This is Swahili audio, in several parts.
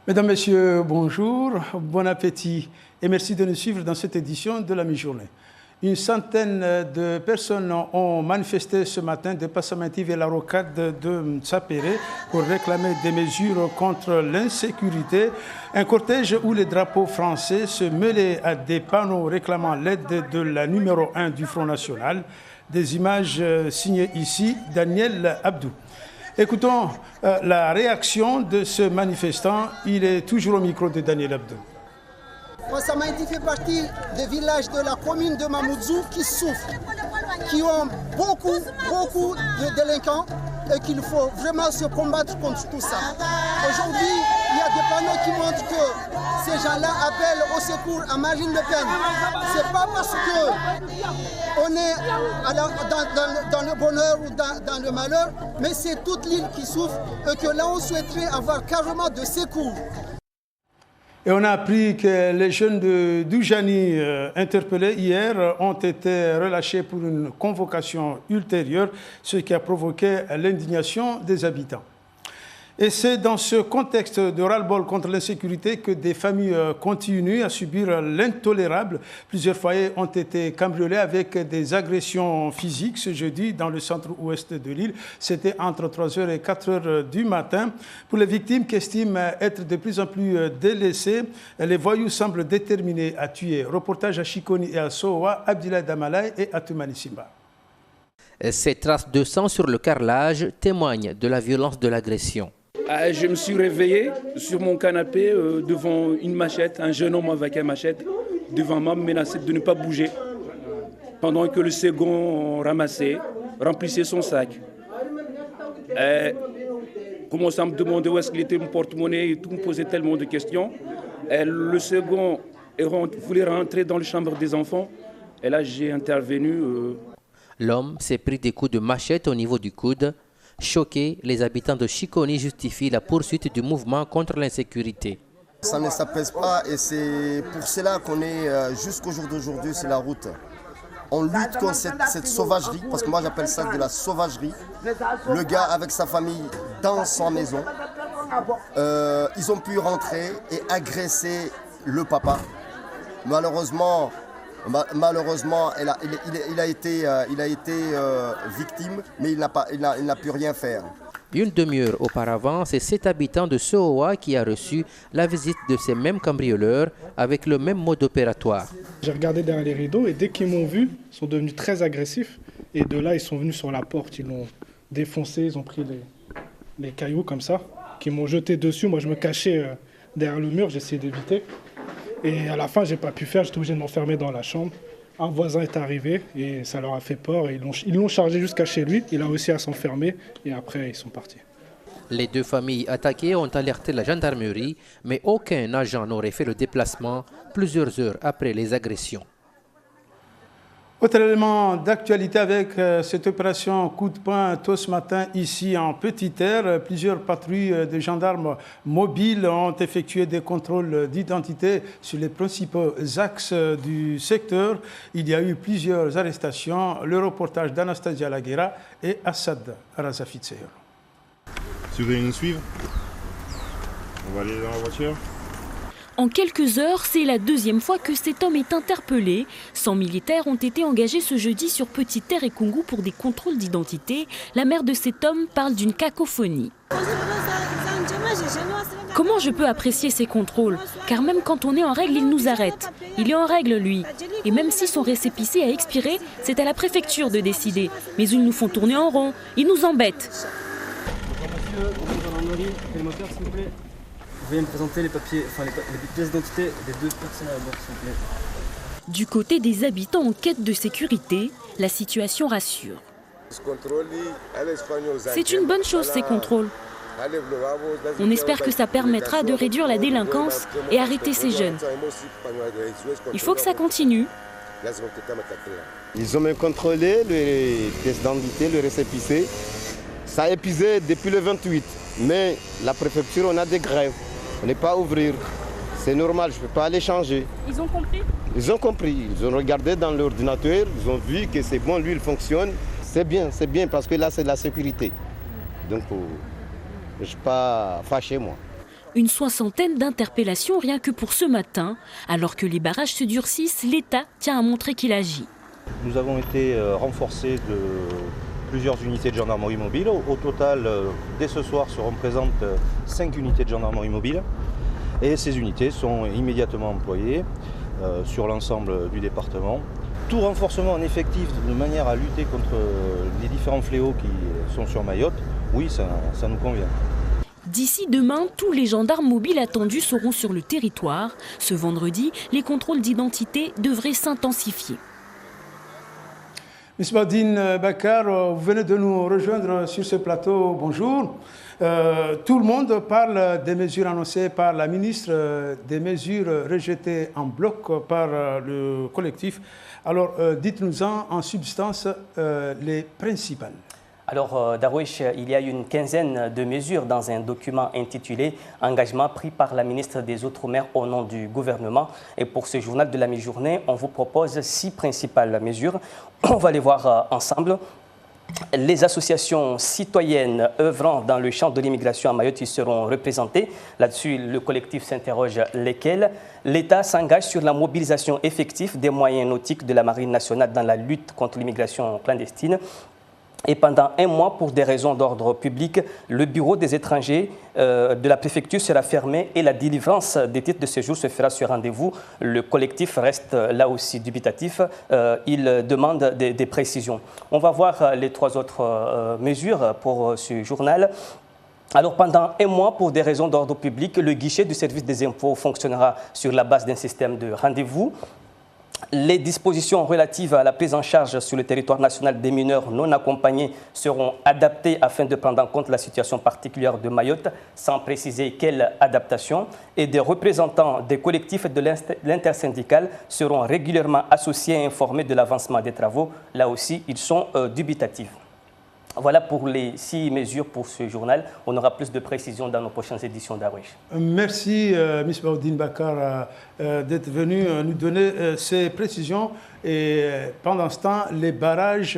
Mesdames, Messieurs, bonjour, bon appétit et merci de nous suivre dans cette édition de la mi-journée. Une centaine de personnes ont manifesté ce matin de Passamative et la rocade de Sapéré pour réclamer des mesures contre l'insécurité. Un cortège où les drapeaux français se mêlaient à des panneaux réclamant l'aide de la numéro 1 du Front National. Des images signées ici Daniel Abdou. Écoutons la réaction de ce manifestant. Il est toujours au micro de Daniel Abdou. Passamative fait partie des villages de la commune de Mamoudzou qui souffrent, qui ont beaucoup de délinquants et qu'il faut vraiment se combattre contre tout ça. Aujourd'hui, il y a des panneaux qui montrent que ces gens-là appellent au secours à Marine Le Pen. Ce n'est pas parce qu'on est dans le bonheur ou dans le malheur, mais c'est toute l'île qui souffre et que là on souhaiterait avoir carrément de secours. Et on a appris que les jeunes de Doujani interpellés hier ont été relâchés pour une convocation ultérieure, ce qui a provoqué l'indignation des habitants. Et c'est dans ce contexte de ras-le-bol contre l'insécurité que des familles continuent à subir l'intolérable. Plusieurs foyers ont été cambriolés avec des agressions physiques ce jeudi dans le centre-ouest de l'île. C'était entre 3h et 4h du matin. Pour les victimes qui estiment être de plus en plus délaissées, les voyous semblent déterminés à tuer. Reportage à Chikoni et à Sowa, Abdoulaye Damalaï et Atoumani Simba. Ces traces de sang sur le carrelage témoignent de la violence de l'agression. Je me suis réveillé sur mon canapé devant une machette, un jeune homme avec une machette devant moi me menaçait de ne pas bouger pendant que le second ramassait, remplissait son sac. Commençait à me demander où est-ce qu'il était mon porte-monnaie et tout, me posait tellement de questions. Le second voulait rentrer dans la chambre des enfants et là j'ai intervenu. L'homme s'est pris des coups de machette au niveau du coude. Choqués, les habitants de Chikoni justifient la poursuite du mouvement contre l'insécurité. Ça ne s'apaise pas et c'est pour cela qu'on est jusqu'au jour d'aujourd'hui sur la route. On lutte contre cette sauvagerie, parce que moi j'appelle ça de la sauvagerie. Le gars avec sa famille dans sa maison, ils ont pu rentrer et agresser le papa. Malheureusement, il a été victime, mais il n'a pu rien faire. Une demi-heure auparavant, c'est cet habitant de Sowa qui a reçu la visite de ces mêmes cambrioleurs avec le même mode opératoire. J'ai regardé derrière les rideaux et dès qu'ils m'ont vu, ils sont devenus très agressifs. Et de là, ils sont venus sur la porte, ils l'ont défoncé, ils ont pris les cailloux comme ça, qui m'ont jeté dessus. Moi, je me cachais derrière le mur, j'essayais d'éviter. Et à la fin, je n'ai pas pu faire, j'étais obligé de m'enfermer dans la chambre. Un voisin est arrivé et ça leur a fait peur. Et ils l'ont chargé jusqu'à chez lui, il a réussi à s'enfermer et après ils sont partis. Les deux familles attaquées ont alerté la gendarmerie, mais aucun agent n'aurait fait le déplacement plusieurs heures après les agressions. Autre élément d'actualité avec cette opération coup de poing tôt ce matin ici en Petite-Terre. Plusieurs patrouilles de gendarmes mobiles ont effectué des contrôles d'identité sur les principaux axes du secteur. Il y a eu plusieurs arrestations. Le reportage d'Anastasia Laguera et Assad Razafitseher. Si vous voulez nous suivre, on va aller dans la voiture. En quelques heures, c'est la deuxième fois que cet homme est interpellé. 100 militaires ont été engagés ce jeudi sur Petite-Terre et Koungou pour des contrôles d'identité. La mère de cet homme parle d'une cacophonie. Comment je peux apprécier ces contrôles? Car même quand on est en règle, il nous arrête. Il est en règle, lui. Et même si son récépissé a expiré, c'est à la préfecture de décider. Mais ils nous font tourner en rond. Ils nous embêtent. Veuillez me présenter les papiers, les pièces d'identité des deux personnes à bord, s'il vous plaît. Du côté des habitants en quête de sécurité, la situation rassure. C'est une bonne chose, ces contrôles. On espère que ça permettra de réduire la délinquance et arrêter ces jeunes. Il faut que ça continue. Ils ont même contrôlé les pièces d'identité, le récépissé. Ça a épuisé depuis le 28, mais la préfecture, on a des grèves. On n'est pas à ouvrir. C'est normal, je ne peux pas aller changer. Ils ont compris? Ils ont compris. Ils ont regardé dans l'ordinateur, ils ont vu que c'est bon, lui, il fonctionne. C'est bien parce que là, c'est de la sécurité. Donc, je ne suis pas fâché, moi. Une 60aine d'interpellations rien que pour ce matin. Alors que les barrages se durcissent, l'État tient à montrer qu'il agit. Nous avons été renforcés de plusieurs unités de gendarmerie mobile. Au total, dès ce soir, seront présentes 5 unités de gendarmerie mobile. Et ces unités sont immédiatement employées sur l'ensemble du département. Tout renforcement en effectif de manière à lutter contre les différents fléaux qui sont sur Mayotte, oui, ça nous convient. D'ici demain, tous les gendarmes mobiles attendus seront sur le territoire. Ce vendredi, les contrôles d'identité devraient s'intensifier. M. Baudine Bakar, vous venez de nous rejoindre sur ce plateau. Bonjour. Tout le monde parle des mesures annoncées par la ministre, des mesures rejetées en bloc par le collectif. Alors, dites-nous-en en substance les principales. Alors, Darwish, il y a une quinzaine de mesures dans un document intitulé « Engagement pris par la ministre des Outre-mer au nom du gouvernement ». Et pour ce journal de la mi-journée, on vous propose 6 principales mesures. On va les voir ensemble. Les associations citoyennes œuvrant dans le champ de l'immigration à Mayotte y seront représentées. Là-dessus, le collectif s'interroge lesquelles. L'État s'engage sur la mobilisation effective des moyens nautiques de la Marine nationale dans la lutte contre l'immigration clandestine. Et pendant un mois, pour des raisons d'ordre public, le bureau des étrangers de la préfecture sera fermé et la délivrance des titres de séjour se fera sur rendez-vous. Le collectif reste là aussi dubitatif. Il demande des précisions. On va voir les 3 autres mesures pour ce journal. Alors, pendant un mois, pour des raisons d'ordre public, le guichet du service des impôts fonctionnera sur la base d'un système de rendez-vous. Les dispositions relatives à la prise en charge sur le territoire national des mineurs non accompagnés seront adaptées afin de prendre en compte la situation particulière de Mayotte, sans préciser quelle adaptation. Et des représentants des collectifs de l'intersyndical seront régulièrement associés et informés de l'avancement des travaux. Là aussi, ils sont dubitatifs. Voilà pour les 6 mesures pour ce journal. On aura plus de précisions dans nos prochaines éditions d'Arwesh. Merci, M. Baudine Bakar, d'être venu nous donner ces précisions. Et pendant ce temps, les barrages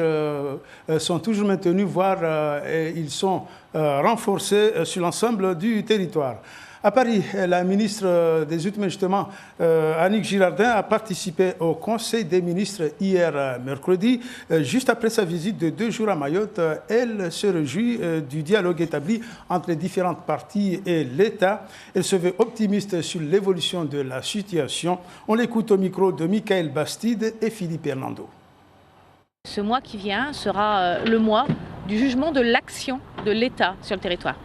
sont toujours maintenus, voire ils sont renforcés sur l'ensemble du territoire. À Paris, la ministre des Outre-mer, justement, Annick Girardin, a participé au Conseil des ministres hier mercredi. Juste après sa visite de 2 jours à Mayotte, elle se réjouit du dialogue établi entre les différentes parties et l'État. Elle se veut optimiste sur l'évolution de la situation. On l'écoute au micro de Michael Bastide et Philippe Hernando. Ce mois qui vient sera le mois du jugement de l'action de l'État sur le territoire.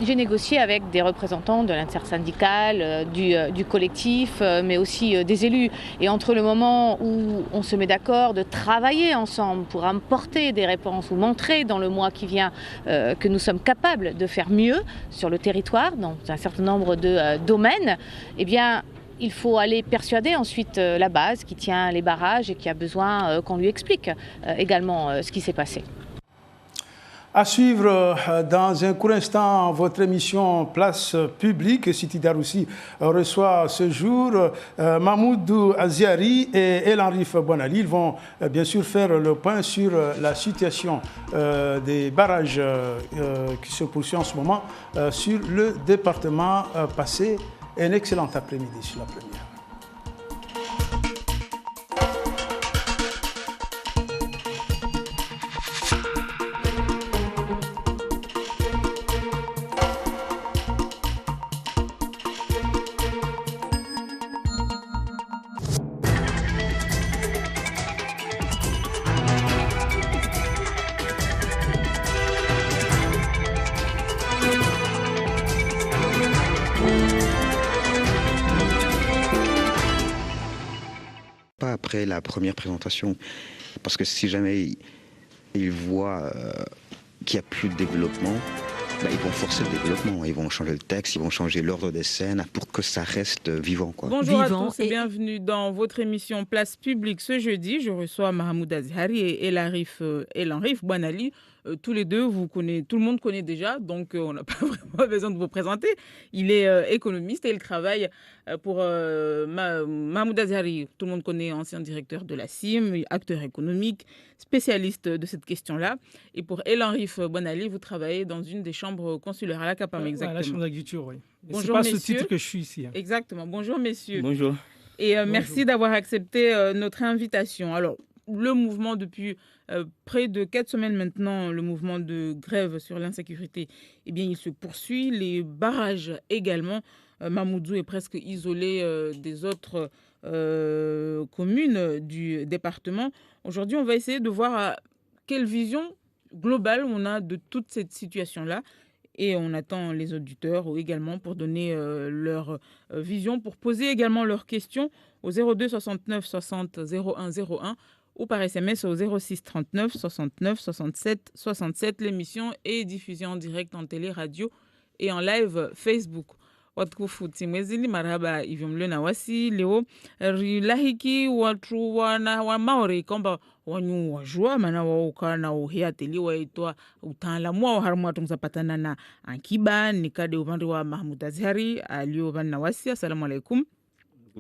J'ai négocié avec des représentants de l'intersyndicale, du collectif, mais aussi des élus. Et entre le moment où on se met d'accord de travailler ensemble pour apporter des réponses ou montrer dans le mois qui vient que nous sommes capables de faire mieux sur le territoire, dans un certain nombre de domaines, eh bien, il faut aller persuader ensuite la base qui tient les barrages et qui a besoin qu'on lui explique également ce qui s'est passé. À suivre dans un court instant votre émission Place publique. Siti Daroussi reçoit ce jour Mahmoudou Aziari et El-Henrif Bonali. Ils vont bien sûr faire le point sur la situation des barrages qui se poursuit en ce moment sur le département. Passez un excellent après-midi sur la première. Après la première présentation, parce que si jamais ils voient qu'il n'y a plus de développement, ils vont forcer le développement, ils vont changer le texte, ils vont changer l'ordre des scènes pour que ça reste vivant, quoi. Bonjour à tous et bienvenue dans votre émission Place publique. Ce jeudi, je reçois Mahmoud Aziari et El-Henrif Bonali. tous les deux, tout le monde connaît déjà, donc on n'a pas vraiment besoin de vous présenter. Il est économiste et il travaille pour Mahmoud Azhari. Tout le monde connaît, ancien directeur de la CIM, acteur économique, spécialiste de cette question-là. Et pour Elan-Rif Bonali, vous travaillez dans une des chambres consulaires à la CAPAM, exactement. À la chambre d'agriculture, oui. Bonjour, c'est pas messieurs. ce titre que je suis ici. Exactement. Bonjour, messieurs. Bonjour. Et merci d'avoir accepté notre invitation. Alors, le mouvement depuis près de 4 semaines maintenant, le mouvement de grève sur l'insécurité, eh bien, il se poursuit. Les barrages également. Mamoudzou est presque isolé des autres communes du département. Aujourd'hui, on va essayer de voir quelle vision globale on a de toute cette situation-là. Et on attend les auditeurs également pour donner leur vision, pour poser également leurs questions au 02 69 60 01 01 ou par SMS au 06 39 69 67 67. L'émission est diffusée en direct en télé, radio et en live Facebook. Watukufu timwezini marhaba hivyo mliona wasi leo rilahiki watu wa maori kwamba wanyu wajua maana wauka na uhiateli waitwa utaalamu wao haramu watu mzapatana na Ankiba nikade upande wa Mahmoud Azhari aliobana wasi. Assalamu alaikum.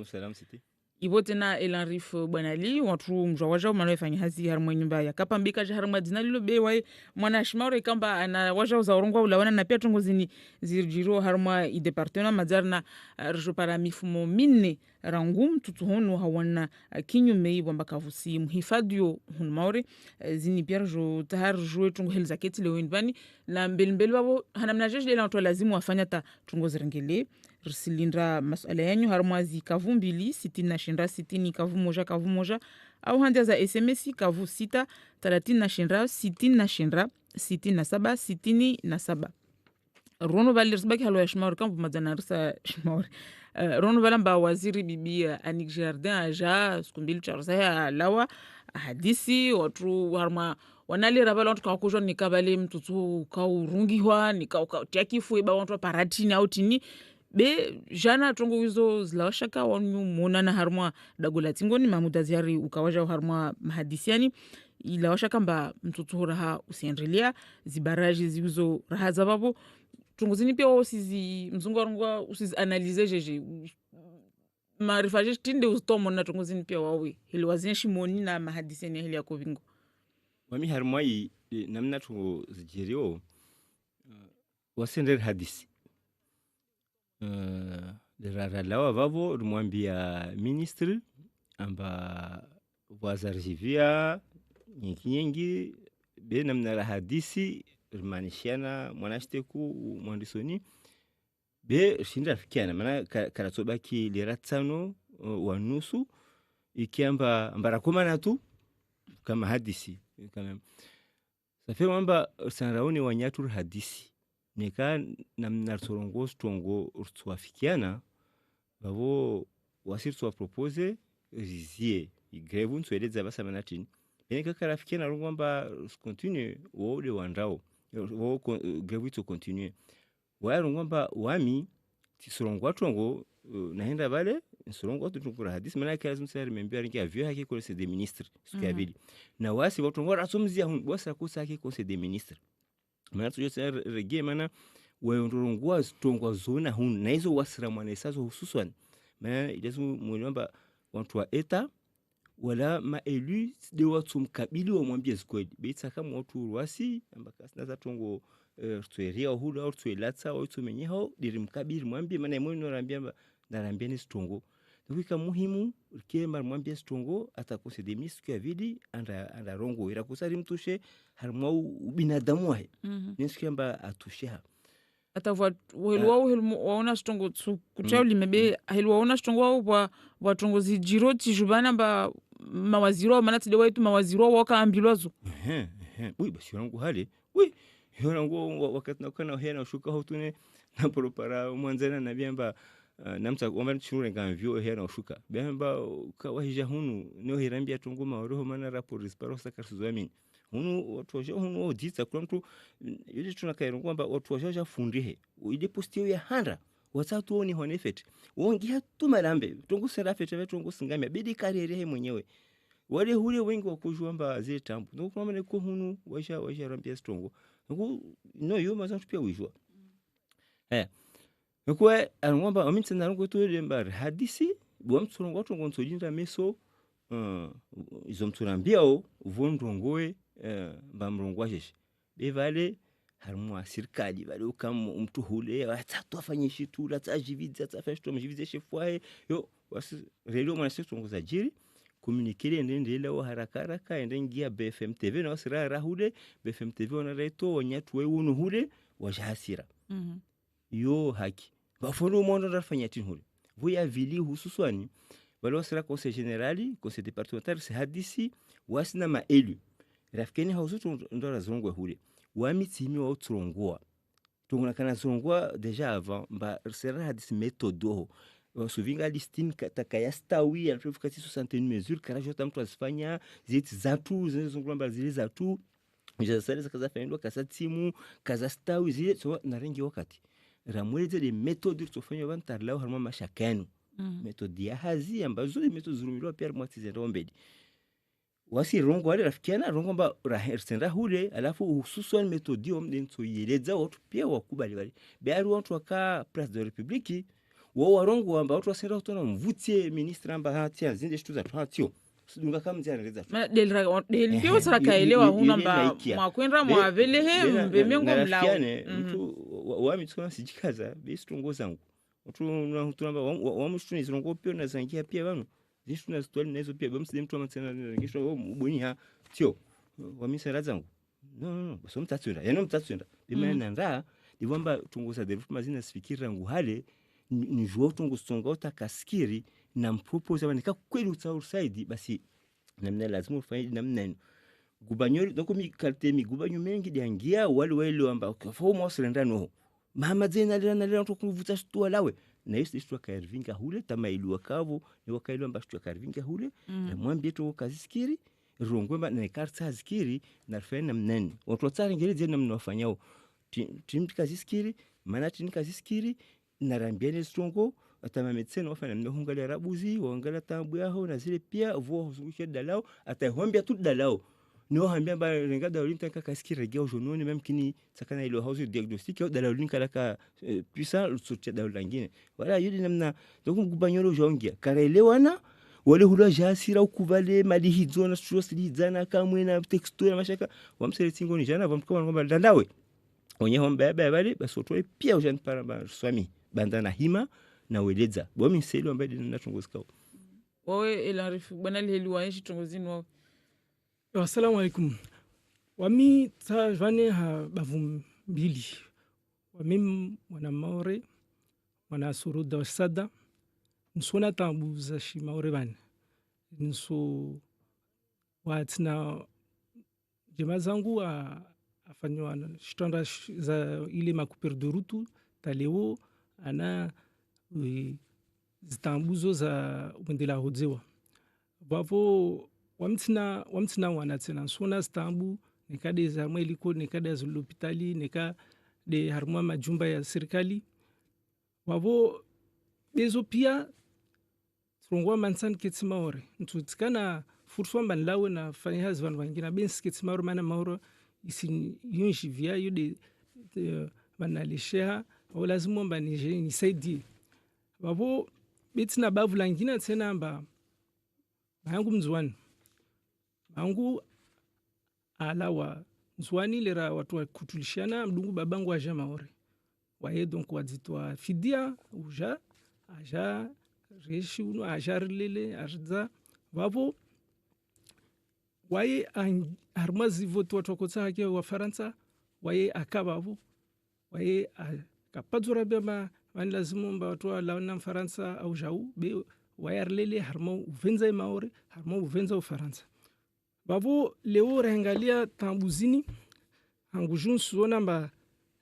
Salam siti. Ivo tena Elan-Rif Bonali watu mjawajao manawefanya hazi harumwa nyumba ya kapambika harumwa dina lilo bewae mwana shimaure kamba ana wajao za urungwa ulawana na pia tungo zini zirjiro harumwa i departema mazarna rjo para mifumo minne rangum tutuhonu hawana kinyume wamba kavusi mhifadhi hun maure zini pia rjo tahar rjo tungo helza keti leo inbani la mbelmbelu wabo hanamnajesh lela watu lazimu wafanya ta tungo zirengele risilindra masuala yanyu harumwazi kavu mbili sitini na shinra sitini kavu moja au handia za SMS kavu sita 30 na shinra sitini na shinra sitini na saba sitini na saba. Rono bali risbaki halo ya shimauri kampu mazana risa shimauri. Rono balamba waziri bibi Anik Jardin aja skumbili charza ya lawa hadisi watu harma wanali rabala watu kwa kujua nikabali mtutu kaurungiwa nikaukautiakifu iba watu paratini au tini be jana tongo hizo zilawashaka wanyu monana harumwa dagola tingoni Mahmoud Azhari ukawaja harumwa mahadisiani ilawashaka mba mtutu raha usiendelea zibaraji zizo raha zababo tongo zini pia usizi mzungu warungwa usizi analize jeje maarifa jeje tinde ustomo na tongo zini pia wawe hili wazinshi moni na mahadisiani hili ya kovingo wami harumwa namna tongo zijirio wasendere hadisi raralawa vavo rumwambia ministre amba wazarjivia nyingi be namna hadisi rimanishiana mwanashiteku mwandisoni be shinda fikiana maana karatobaki liratsano wanusu ikiamba mbarakomana tu kama hadisi kama safi mwamba sanraoni wanyatu hadisi nika namna sorongo stongo urtwafikiana bavo wasirtwa propose rizie greve nsweleza basa manatini nika karafikiana rungwamba continue wode wandao wo greve to continue wa rungwamba wami tisorongo atongo naenda bale sorongo atongo hadisi maana kazi msari membia ringi avyo haki conseil des ministres sikabili na wasi watongo rasomzia hun bosa kusa haki conseil des ministres maana tujo rege maana waondorongwa stongwa zona hun naizo wasira mwanesazo hususan maana ilazo mwamba watu wa eta wala maelu de watu mkabili wa mwambia squad beitsa kama watu wasi ambaka sinaza tongo tueria hulu au tuelatsa au tumenye hao diri mkabili mwambia maana mwenye norambia narambia ni stongo ndika muhimu kema mwambia stongo atakose de misku ya vidi anda rongo ira kusari mtushe harmwa ubinadamu wae nisikamba atusheha atavwa welwa waona stongo kuchao limebe helwa waona stongo wa tongo zijiro tijubana ba mawaziro maana tidewa itu mawaziro wakaambilwazo oui basi yangu hali oui yangu wakati nakana hena ushuka hotune na propara mwanzana na biamba namsa omba chure ngamvyo hena ushuka biamba kawahija hunu no hirambia tongo maroho mana rapport disparo sakarsuzamin hunu watu wajo hunu odita kwa mtu yule tunakaira kwamba watu wajo fundihe ile postio ya handa watatu oni honefet wongia tumarambe tongo serafet tongo singamia bidi karere he mwenyewe wale hule wengi wakujua mba zile tambu no kwa maana ko hunu waja rambia strongo no yo mazantu pia wijua kwa anwamba aminta na ngo to lemba hadisi bwa mtsorongo watu ngo nsojinda meso izo mtsorambia vondrongoe bamrongo ajeshi bevale harmu asirikali bale ukam mtu hule atatu afanye shitu la tajividza tafashto mjividze chefwae yo wasi relo mwana setu za jiri communiquer ndendela wa haraka ende ngia BFM TV na sira rahule BFM TV ona reto wanyatu we unu hule wajahasira yo haki bafono mondo rafanya tinhule vuya vili hususwani bale wasira conseil generali conseil départemental se hadisi wasina maelu rafkeni hausutu ndora zongwe hule wamitimi wa utrongoa tunguna kana zongwa deja avant ba sera hadisi metodo suvinga listin takaya stawi alifika 61 mesures karajota mtu asifanya ziti zatu zingulamba zile zatu njasale kaza fanywa kaza timu kaza stawi zile so narengi wakati ramweze de metode tofanya bantarla harma mashakanu metode ya hazi ambazo ni metode zurumilwa pia mwatize rombedi wasi rongo wale rafikiana rongo mba rahersenda hule alafu hususan metode omdenso yeleza watu pia wakubali wale bearu watu waka place de republique wo warongo amba watu wasenda utona mvutie ministre amba hatia zinde shitu za hatio sidunga kama nzareleza ma del pio sara kaelewa huna mba mwakwenda mwavele he mbemengo mlao mtu wami tsona sijikaza bestongo zangu watu tunamba wamushtu ni zirongo pio na zangia pia bano zishu na stwali nazo pia bamside mtu amatsena ngisho mboni ha tio wamisera zangu no baso mtatsunda yeno mtatsunda bimana nda divamba tungusa de mazina sifikira ngu hale ni juo tungu songota kaskiri na mpropose banika kweli utsaursaidi basi namna lazima ufanye namna gubanyori donc mi karte mi gubanyo mengi diangia wale amba kwa mo srenda no mama zena lena to kuvuta shtua lawe na isi shtua karvinga hule tamailu wakavo ni wakailo amba shtua karvinga hule na mwambie to kaziskiri rongwemba na karta zikiri na fena mnani watu tsari ngeli zena mnafanyao tim kaziskiri mana tin kaziskiri narambiane strongo atama medecin ofana mnahungalia rabuzi waangala tambu yao na zile pia vo huzungusha dalao atahombia tu dalao no hambia ba renga dalolin tanka kaski regio jononi même kini sakana ile house diagnostic au dalolin kala ka puissant sur dalolangine voilà yudi namna donc gubanyoro jongia karelewana wale hula jasira ukuvale mali hizo na strosili zana kamwe na texture mashaka wamsele tingo ni jana vamkoma ngomba dandawe onye homba bale basotwe pia ujani para swami bandana hima na weleza bomi selo ambaye na tungozikao wewe elarifu bwana leliwa nshi tungozini wao. Assalamu alaikum. Wami ta jwane ha bavumbili wami wana maore wana suru da sada nsona tambu za shi maore bana nso watina jema zangu afanywa shitanda za ile makupir de rutu taleo ana zitambuzo za wendela hodzewa bavo wamtina wanatsena sona zitambu nekade za mweliko nekade za lopitali nekade harmwa majumba ya serikali bavo bezo pia trongwa mansan ketsima ore ntutsikana furswa banlawe na fanya zvan vangina bens ketsima ore mana mauro isin yunji via yude banalesha au lazima mbanije ni saidi babo betina bavulangina tsena mba bangu mzwani bangu alawa mzwani lera watu wakutulishana mdungu babangu aja maore waye donc wadzitwa fidia uja aja reshi uno aja rilele arza babo waye armazi voto watu wakotsa hake wa Faransa waye akababo waye kapadzura bema wani lazimu mba watu wa laona Faransa au jau be wayarlele harmo uvenza maore harmo uvenza Ufaransa babo leo rengalia tambuzini angujun suona mba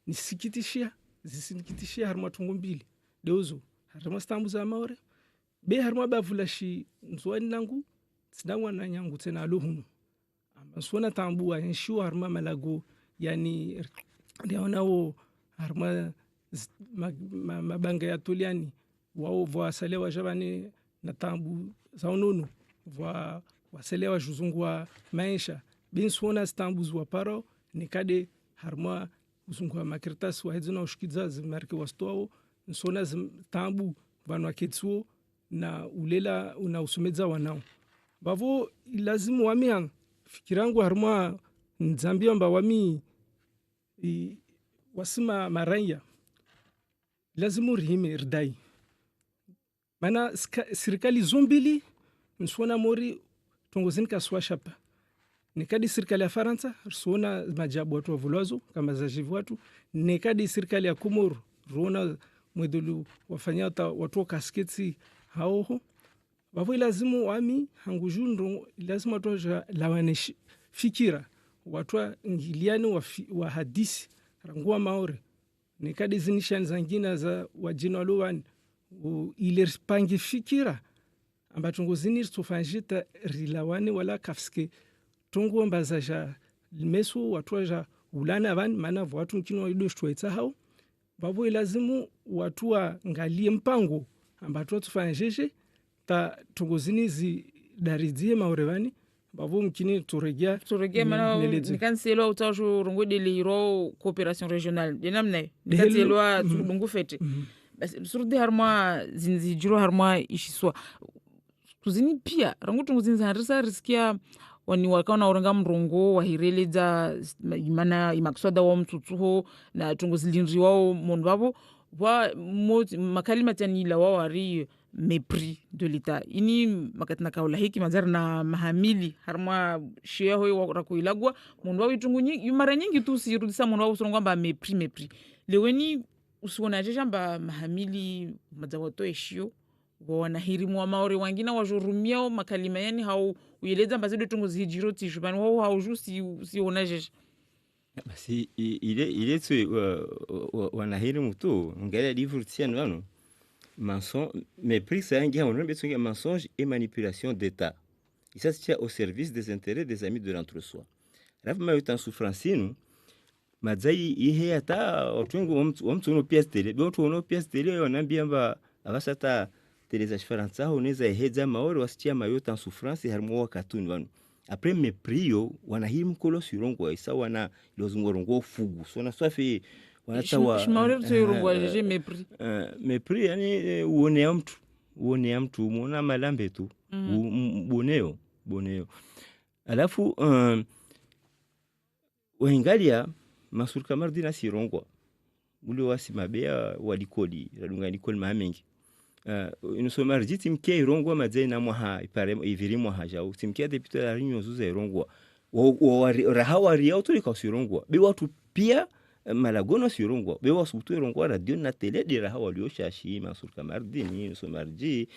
nisikitishia zisikitishia harmo tungu mbili deozo harmo stambuza maore be harmo bavulashi nzwani nangu tsinangwa na nyangu tena alohunu amba suona tambua nshu harmo malago yani ndio harmo mabanga ya toliani wao voasale wajabani na tambu zaonono voa waselewa juzungwa maisha bin suona stambuzu wa paro nikade harma uzungwa makirtas wa hedzona ushkidza zimarke wastoao nsona tambu vanu aketsuo na ulela una usumedza wanao bavo lazima wami fikirangu harma nzambia mba wami wasima maranya lazima rihime rdai mana serikali zombili nsona mori tongozini kaswa shapa nikadi serikali ya Faransa ruona majabu watu wavulwazo kama zajivu watu nikadi serikali ya Komoro ruona mwedulu wafanya watu kasketi haoho bavo lazimu wami hangujundo lazima toja lawaneshi fikira watu ngiliani wa hadisi rangua maore nikadi zinishan zangina za wajina walowani ile pangi fikira amba tungozini tsofanjita rilawani wala kafske tungu ambaza ja meso watu ja ulana van mana watu nkino ido shtoitsa hao babo lazimu watu wa ngalie mpango amba tsofanjeje ta tungozini zi darizie maorevani babo mkini turegia mana nikanselo utajo rongo de liro coopération régionale denamne nikanselo tudungu fete surdi harma zinzijiro harma ishiswa tuzini pia rangu tunguzini harisa riskia wani wakaona orenga mrongo wahireledza imana imakswada wa mtutuho na tunguzilindri wao mondu babo wa makalima tanila wao ari mépris de l'état ini makatna kaula hiki mazar na mahamili harma shia hoyo warakuilagwa mondu wao itungunyi mara nyingi tu sirudisa mondu wao songo amba mépris leweni usiona jamba mahamili mazawato eshio wanahirimu wa maore wangina wajurumia makalima yani hau uyeleza mbazido tunguzi hijiro tishubani wao hauju si onajeje basi ile tu wanahirimu tu ngale divertian wano mépris c'est un gain on a mensonge et manipulation d'état et ça c'est au service des intérêts des amis de l'entre-soi rafu mayo tan souffrancino mazai ihe ata otungu omtu no pièce télé d'autres no pièce télé wanambia mba abasata teleza Faransa honeza eheza maore wasitia mayota en souffrance harmo wakatuni wanu après mépris wanahirimu kolo sirongo isa wana lozungorongo fugu sona swafi wanatawa shmaore sirongo jeje mépris yani uone mtu muona malambe tu boneo alafu waingalia masurka mardina sirongo ule wasimabea walikoli radunga likoli mamengi inosoma rjiti mke irongwa mazena mwaha ipare iviri mwaha jao timke deputy la rinyo zuza irongwa rahawa riao to likasirongwa be watu pia malagono sirongwa be wasutu irongwa radio na tele de rahawa liosha shi masurka mardini inosoma rji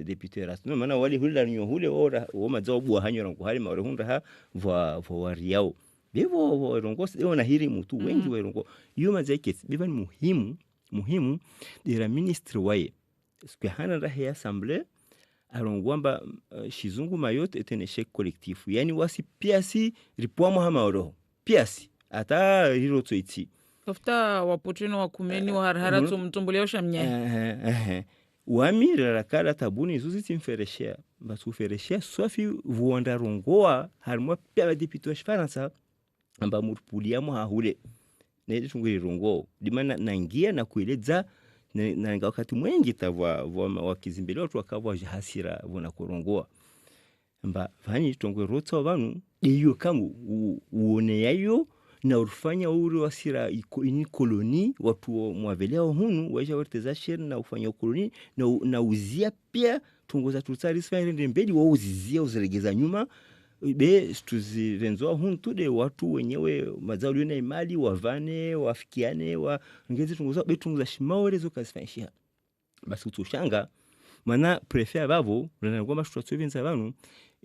deputy rasno mana wali hulla rinyo hule o mazao bwa hanyo rongwa hali maore hunda ha vo riao bevo irongwa ona hiri mutu wengi wa irongwa yo mazake bivan muhimu de la ministre waye siku hana rahi ya assemblée alongwamba shizungu mayote est un échec collectif yani wasi piasi ripwa mahamaoro piasi ata hiro tsoiti tofta wapoteno wakumeni wa harhara mtumbuleo shamnya wami rakala tabuni zuzi timfereshia basu fereshia sofi vuonda rongoa harmo pia deputy wa Faransa amba murpulia mo hahule nende tungiri rongo dimana nangia na kueleza na wakati mwengi tavwa wakizimbele watu wakavwa hasira vona korongoa mba vani tongwe rotsa vanu iyo kamu uone yayo na urufanya uri wasira ini koloni watu mwavelea hunu waja werteza sher na ufanya koloni na uzia pia tungoza tutsari sfaire mbeli wa uzizia uziregeza nyuma be stuzi venzo huntu de watu wenyewe mazao na imali wavane wafikiane wa ngezi tungoza be tungoza shimaore zo kasifanyia basi utoshanga mana prefet babo na ngoma shutwa venza banu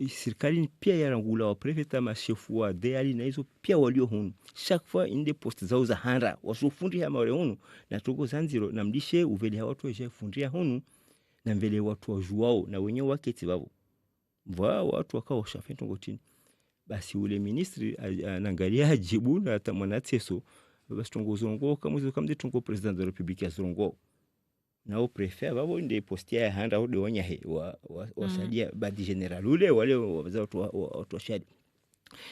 serikali pia yarangula wa prefet ma chef wa deali na hizo pia walio hunu chaque fois inde poste zao za handa wasufundi ya maore hunu na togo zanziro na mdishe uveli ha watu wa fundia hunu na mbele watu wa juao na wenyewe waketi babo watu wakao shafento ngotini basi ule ministri anaangalia jibu na tamwana tseso basi tongozongo kama hizo kama tungo president de la republique ya zongo na o prefet babo nde postia handa ode wonya he wasadia badi general ule wale wazao watu washadi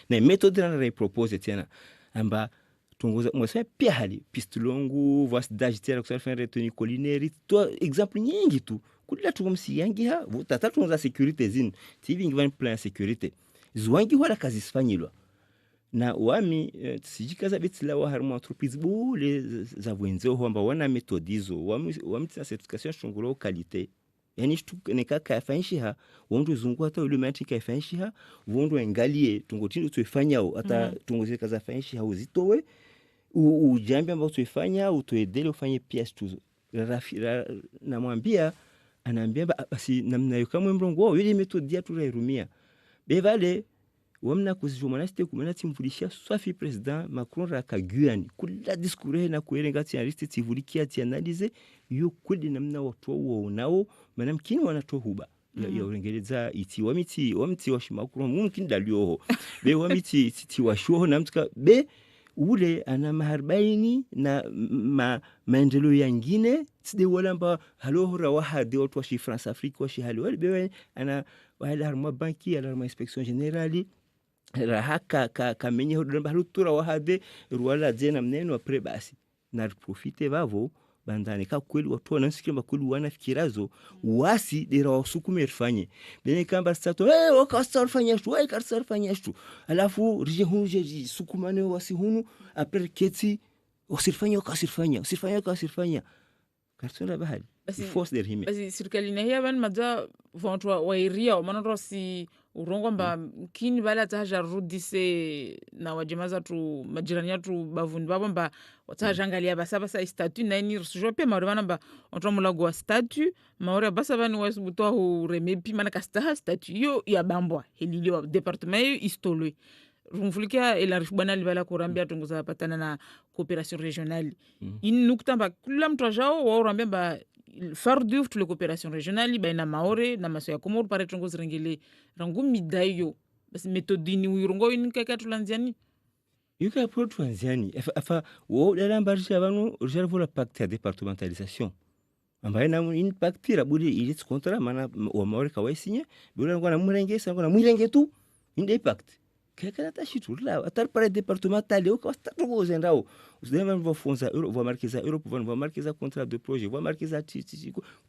na methode na propose tena amba tungoza mwasa pia hali pistolongu voice d'agiter kwa faire retenue collinaire to exemple nyingi tu kula tukomsi yangi ha tata tunza security zin tivi ngivani plan security zwangi wala kazi sifanyilwa na wami sijikaza betila wa harmo entreprise bole za wenzo kwamba wana metodizo wami tsa certification shunguro qualité yani shtu nekaka yafanisha wondu zungu hata ule mati kafanisha wondu engalie tungotindo tuifanya hata tungozi kaza fanisha uzitowe ujambi ambao tuifanya utoedele ufanye pia stuzo namwambia anaambia basi namna hiyo kama mrongo wao ile metodi ya turairumia bevale wamna kuzijomanaste kumena timvulisha swafi president Macron rakaguani kula diskure na kuerenga tiariste tivulikia tianalize yo kudi namna watu wao nao manam kini wanatohuba ya urengereza iti wamiti washimakuru mumkin dalioho be wamiti washoho namtuka be ule ana maharbaini na maendeleo yangine side wala mba halohora wahade watu wa France Afrique wa hali wale be ana wala harma banki ala harma inspection generale rahaka kamenye hodamba halutura wahade ruwala zena mneno apre basi na profite bavo bandane ka kweli watu wanasikia kweli wanafikirazo wasi dira wasukume rifanye bene kamba stato wakastar fanya shtu kastar fanya shtu alafu rije hunje sukumane wasi hunu apre keti usifanya kasifanya karsona bahali force der hime basi serikali na hiya ban madza vantu wairia manoro si urongo mba kini bala taja rudise na wajemaza tu majirani yetu bavundi babo mba wataja angalia basa statut na ni rusujope marwana mba onto mulago wa statut maore basa bani wasubuto hu remepi manaka statut yo ya bambwa helili wa departement yo istolwe rumfulikia elarifu bwana libala kurambia tunguza patana na coopération régionale inukutamba kula mtu ajao wa urambia mba fardu toute la coopération régionale baina maore na maso ya Komoro pare tongo zirengele rangu midayo basi metodini uirongo inikaka tulanziani yuka pro tulanziani afa wo dala mbarisha abantu reserve la pacte de départementalisation ambaye na in pacte la budi ili contrat mana wa maore ka waisinye bila ngona murengesa ngona mwirenge tu inde pacte kekana tashitu la atar para départemental yo ko sta tugo zendao usdema vou fonza euro vou marqueza Europe vou marqueza contrat de projet vou marqueza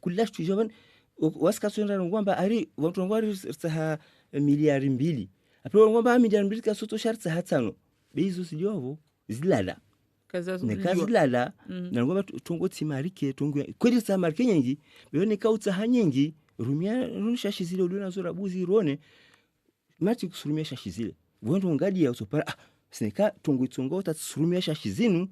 kulash tu jovan waskasonra ngwamba ari watu ngwari saha miliari 2 apo ngwamba miliari 2 ka soto shartsa hatano bezo siliovo zilala kaza zilala na ngwamba tungo timarike tungo kweli sa marke nyingi beone kautsa hanyengi rumia runishashi zile ulona zora buzi rone mati kusurumia shashi zile wendo ngadi ya usopara sinika tungo utasurumia shashi zinu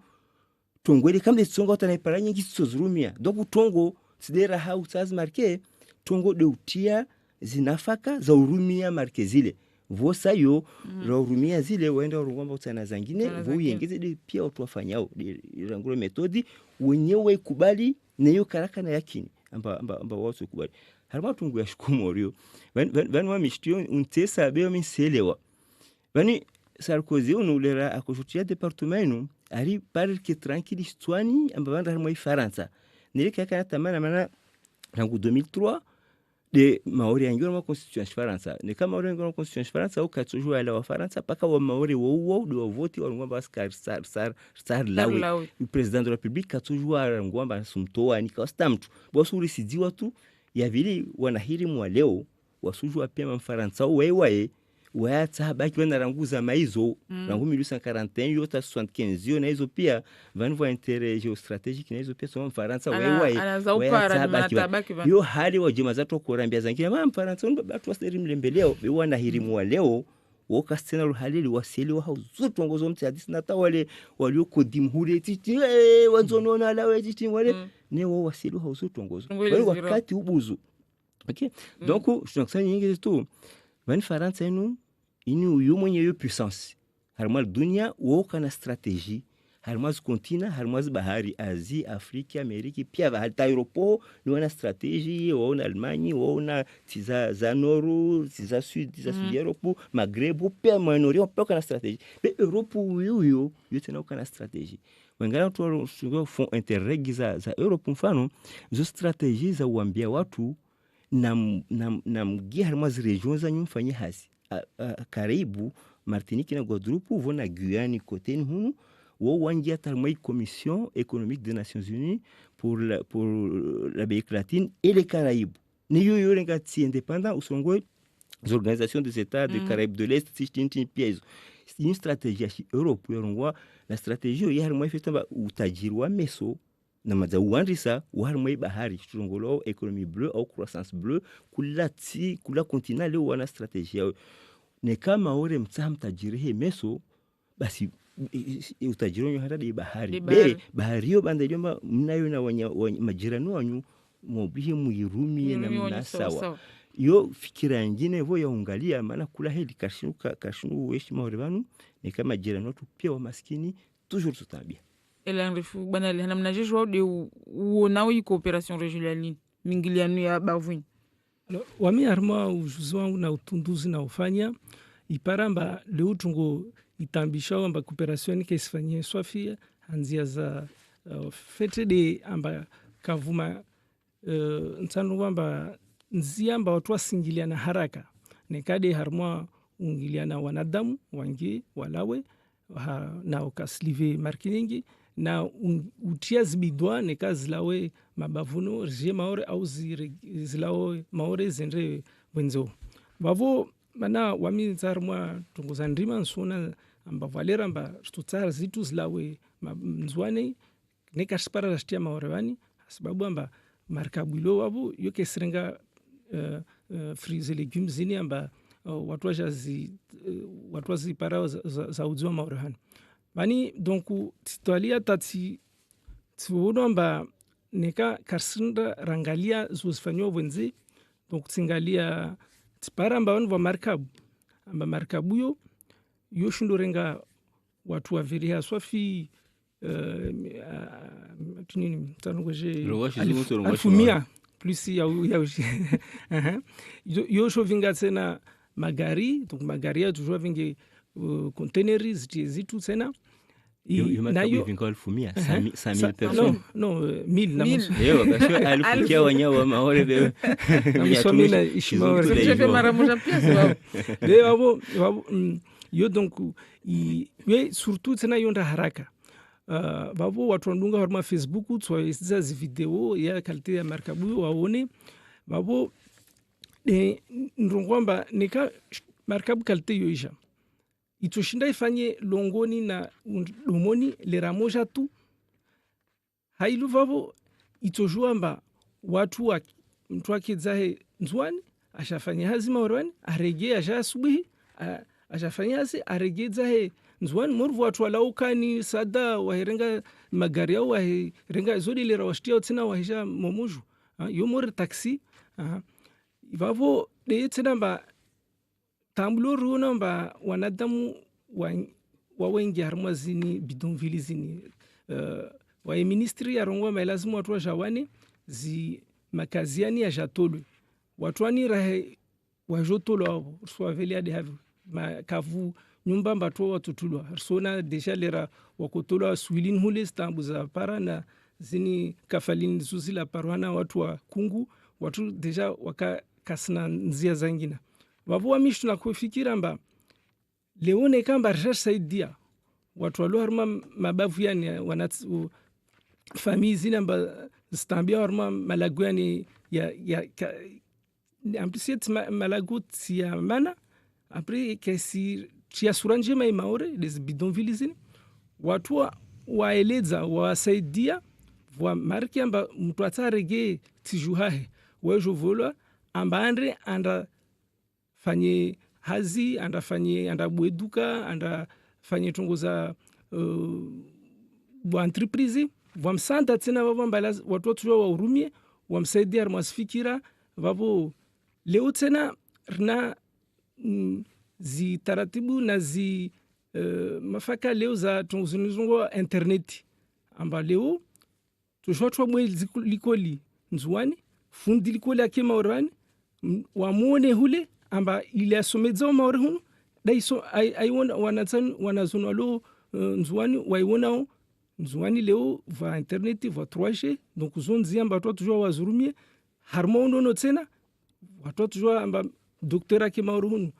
tongweli kamde tsongo utanaipara nyingi tsozurumia doku tongo sidera hau tsazi marke tongo deutia zinafaka za urumia marke zile vosa yo ra urumia zile wenda urungomba utana zangine vo yengeze de pia watu wafanyao iranguro metodi wenyewe kubali neyo karaka na yakini amba watu kubali harma tungu ya shukumorio vanwa mishtio untesa beo minselewa vani Sarkozy unulera akushutia departemento ari parque tranquille histoire amba vanda harma Faransa nile kaka tamana mana rangu 2003 de maori angiro ma constitution Faransa ne kama maori angiro constitution Faransa ukatujua ala wa Faransa paka wa maori wo do voti wa ngomba sar lawe o president da republique katujua ngomba sumtoa ni kastamtu bosuri sidiwa tu ya vili wanahiri mwa leo wasujua pia mfaransa wewe wata baki wana ranguza maizo rangu 1841 yota 75 yo na hizo pia vanwa intérêt géostratégique na hizo pia so mfaransa wewe yo hali wa jema zato kurambia zangine mfaransa batu wasiri mlembeleo wana hiri mwa leo woka scenario halili wasili wa hauzutu ngozo mti hadisi na tawale walioko dimhure titi wanzono na lawe titi wale ne wo wasili wa hauzutu ngozo wale wakati ubuzu okay donc tunakisanya nyingi tu van Faransa inu uyu mwenye yo puissance harmal dunia woka na strategie harmaz kontina harmaz bahari Asia Afrika Amerika pia hata Europe ni wana strategy wana Almanya wana za noru za sud Europe Maghreb pia Moyen-Orient pia kana strategy be Europe huyo yote na kana strategy wengine tu font interreg za Europe mfano zo strategy za uambia watu na mgia harmaz region za nyumfanye hasi Karibu Martinique na Guadeloupe vona Guyane côté hunu wo wangia talmai commission économique des Nations Unies pour l'Amérique latine et les Caraïbes ni yo renga ti indépendant ou sont les organisations des États des Caraïbes de l'Est si tintin piège c'est une stratégie européenne la stratégie ya harmai fetamba utajirwa meso na maza uandisa uharmai bahari chungolo économie bleue au croissance bleue kula continent leo wana stratégie ne kama ore mtajiri meso basi utajiri hata di bahari bahari hiyo banda iliyoma mnayo na majirani wanyu mwabihi muirumie na mnasawa yo fikira nyingine hivyo yaangalia maana kula heli kashinu heshima wanu ni kama jirani watu pia wa maskini toujours tutabia elanrifu bana le hanamna jeshwa de uonao i coopération régionale mingiliano ya bavuni. Wami harma ujuzi wangu na utunduzi na ufanya iparamba leo tungo itambisha wamba coopération ke isifanyie swafia anzia za fete de amba kavuma nsano wamba nziamba watu wasingiliana haraka nekade harma ungiliana wanadamu wangi walawe na ukaslive markiningi na utia zibidwa neka zilawe mabavuno rije maore au zilawe maore zenre wenzo bavo mana wami zarmwa tungoza ndima nsona amba valera amba tutsara zitu zilawe mzwane neka spara rastia maore wani sababu amba markabulo wabo yoke srenga frize legumes zini amba watu wazi para za udzwa maore hani bani donc titwalia tati tuonomba neka karsinda rangalia zosfanyo wenze donc tsingalia tiparamba vanhu va markabu yo shindorenga watu waviria swafi tunini tanongoje alfumia plus ya yo shovinga tena magari donc magari ya toujours vingi containers zitu tena nayo vingo fumia 5000 personnes non 1000 na yo basho alifikia wanyawa maore be misomina ishmaore je fais maramuja pia leo yo donc yo surtout tena yonda haraka babo watu wanunga harma Facebook twa zi video ya kalite ya markabu waone babo ndongomba nika markabu kalite yoisha itoshinda ifanye longoni na lomoni lera moja tu hailu vavo itojuamba watu wa mtu akizahe nzwani ashafanya hazi maorwani arege aja asubuhi ashafanya hazi arege zahe nzwani morvu watu walaukani sada wahirenga magari yao wahirenga zodi lera washtia tena wahisha momuju yo mori taxi vavo de tena ba tambulo ruona mba wanadamu wa wengi harma zini bidonvili zini wa ministry ya rongwa lazima watu wa jawane zi makaziani ya jatolwe watu ani rahe wa jotolo wao so velia de have makavu nyumba mbato watutulwa sona deja lera wakotolwa swilin hule stambu za para na zini kafalini zuzila parwana watu wa kungu watu deja wakasna nzia zangina wavu mishu na kufikira mba leone kamba rashasaidia watu walio harma mabavu yani wanatu famii zina mba stambia harma malagu yani ya amplisiet malagu tia mana apre kesi tia suranjema imaore des bidonvili zini watu waeleza wasaidia wa marki amba mtu atarege tijuhahe wejo volwa amba andre anda fanye hazi anda bweduka anda fanye tongoza wa entreprise wa msanda tena wavo mbala watu tuwa waurumie wamsaidia masifikira wavo leo tena rina zi taratibu na zi mafaka leo za tunguzunizungo internet amba leo tushotwa mwe likoli nzuani fundi likoli akima orani wamuone hule amba ile asomeza maore hunu daiso aiwona wanazunwa lo nzuani waiwonao nzuani leo va internet va 3G donc zonzi amba to toujours wazurumie harmono no tena watu tujua amba doktora akima maore hunu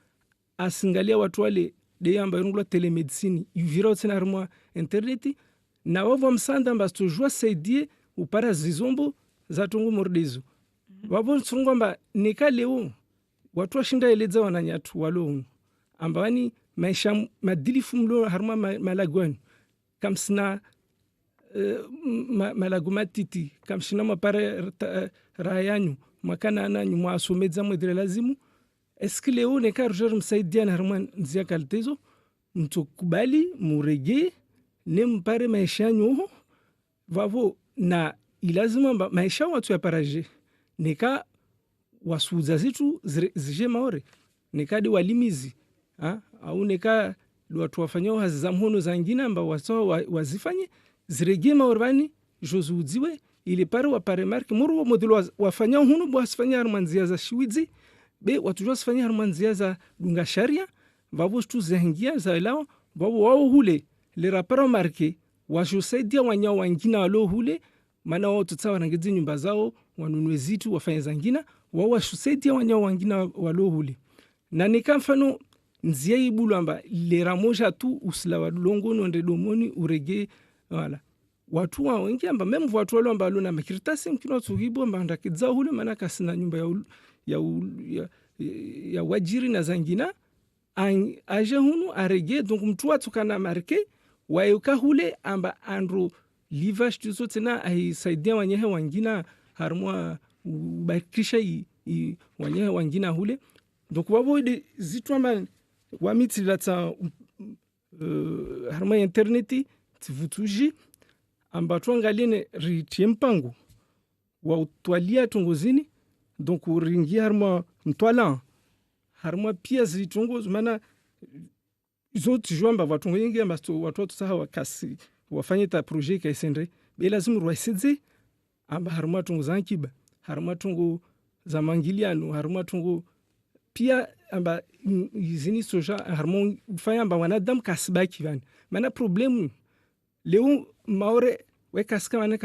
asingalia watu wale de amba yungula telemedicine ivira tena harmo internet na wavo msanda amba tujua saidie upara zizombo za tungu mordezo wavo tsungu amba nika leo watu washinda eleza wananyatu walo amba wani maisha madilifu mlo harma malagwani kamsina malagumatiti kamsina mapare rayanyu makana ananyu mwasomedza mwedre lazimu eski leo nika roger msaidiana harma nzia kaltezo mtukubali murege ne mpare maisha nyoho vavo na ilazima maisha watu ya paraje nika wasuza zitu zije maore nika di walimizi au nika watu wafanyao hazi za mhono za ngina amba watu wazifanye zirege maorbani jozuudziwe ili pare wapare marki muru modelo wafanyao hunu bwasifanya harmanzia za shiwizi be watu wasifanya harmanzia za dunga sharia vavo stu zahingia za ilao vavo wao hule le rapara marke wajosaidia wanyao wangina walo hule mana wao tutsawa nangezi nyumba zao wanunue zitu wafanye zangina wao washusaidia wanyao wangina walo hule na nika mfano nzia ibulu amba le ramoja tu usila wadulongo nonde domoni urege wala watu wa wengi amba memu watu walo amba luna makiritasi mkino tuhibu amba ndakiza hule mana kasina nyumba ya wajiri na zangina aje hunu arege donc mtu watu kana marke wayuka hule amba andro liva shtuzo tena aisaidia wanyehe wangina harmwa ubakisha wanyehe wangina hule donc wabo de zitu amba wamiti lata harmwa interneti tivutuji amba tuangaline ritie mpango wa utwalia tongozini donc uringia harmwa mtwala harmwa pia zitongo maana zote jwamba watu wengi amba watu saha wakasi wafanye ta projet kaisendre be lazima ruisedze amba harmwa tungu zankiba harmwa tungu za mangiliano harmwa tungu pia amba izini soja harmwa fanya amba wanadamu kasibaki vani maana problemu leo maore wekaska wana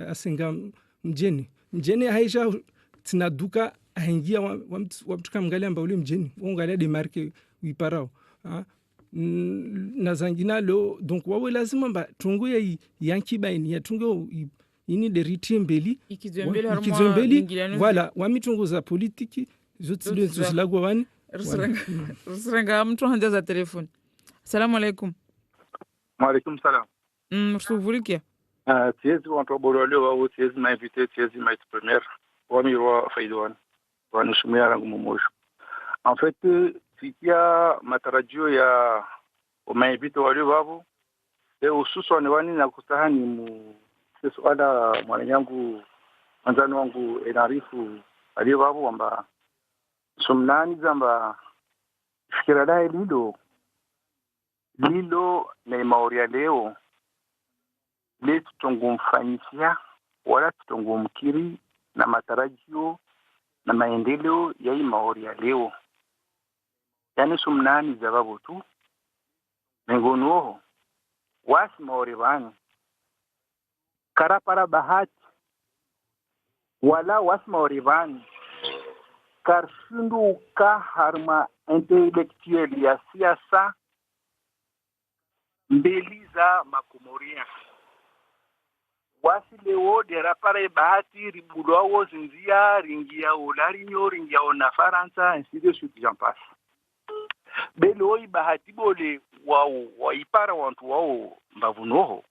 asenga mjeni haija tinaduka ahingia wamtuka mgali amba ule mjeni ungalia de marke wiparao na zangina lo donc wawe lazima mba tungu ya yankiba ini ya tungu ini de ritiembeli ikizembeli voilà wamitungu za politiki zote zilagwa wani Rusrenga mtu hanja za telefoni. Assalamu alaikum. Wa alaikum salam. Msuvurikia. Tiezi wantu boroleo wao tiezi ma invité tiezi ma première wami wa faidwan wa nishumia rangu mmoja. En fait fikia matarajio ya maivito wale wao hususan wani na kustahani mu swala mwanangu manzano wangu enarifu aliyo wao kwamba somnani zamba fikira dai lilo na maori ya leo le tutongumfanyisia wala tutongumkiri na matarajio na maendeleo ya maori ya leo yani somnani zababu tu mengono wasi maori bani karapara bahati wala wasi maori bani karshindu ka harma intellectuel ya siasa mbeli za makomoria wasi leo dera pare bahati ribudo zinzia ringia olarinyo ringia ona faransa ainsi de suite j'en passe beloi bahati bole wa ipara wantu wao mbavunoho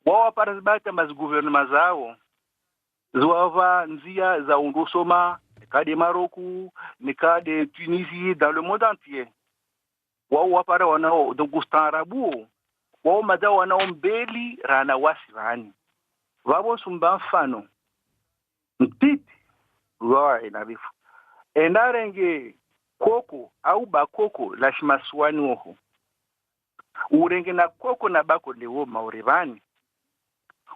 wao para bahati mas gouvernement zao zwa nzia za undosoma cas de Maroc, les cas de Tunisie, dans le monde entier. Wao wapara wanao dongusta arabu. Wao madao wanao mbeli rana wasivani. Wao sumba mfano. Mpiti wao inarifu. Enarenge koko au bakoko la shimaswani oho. urenge na koko na bako lewo maurevani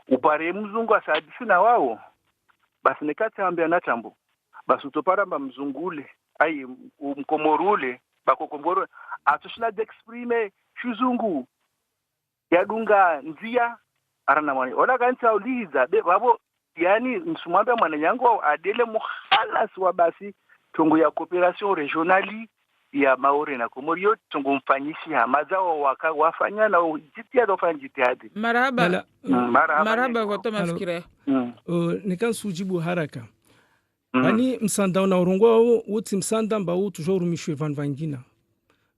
upare mzungu asadisi na wao basi nekatambia na tambo basi utoparamba mzungule ai mkomorule bako komoro atoshina d'exprimer shuzungu yadunga nzia arana mwani ola kanisa uliza be babo yani msumwambia mwana yangu adele muhalas wa basi tongo ya coopération régionale ya Maore na Komorio tongo mfanyishi mazao wafanya na jitia dofanya jitihadi. Marhaba kwa toma fikira. Nikan sujibu haraka. Ani msanda unaurongwa wao wote msanda mbao toujours rumishwe vanvangina.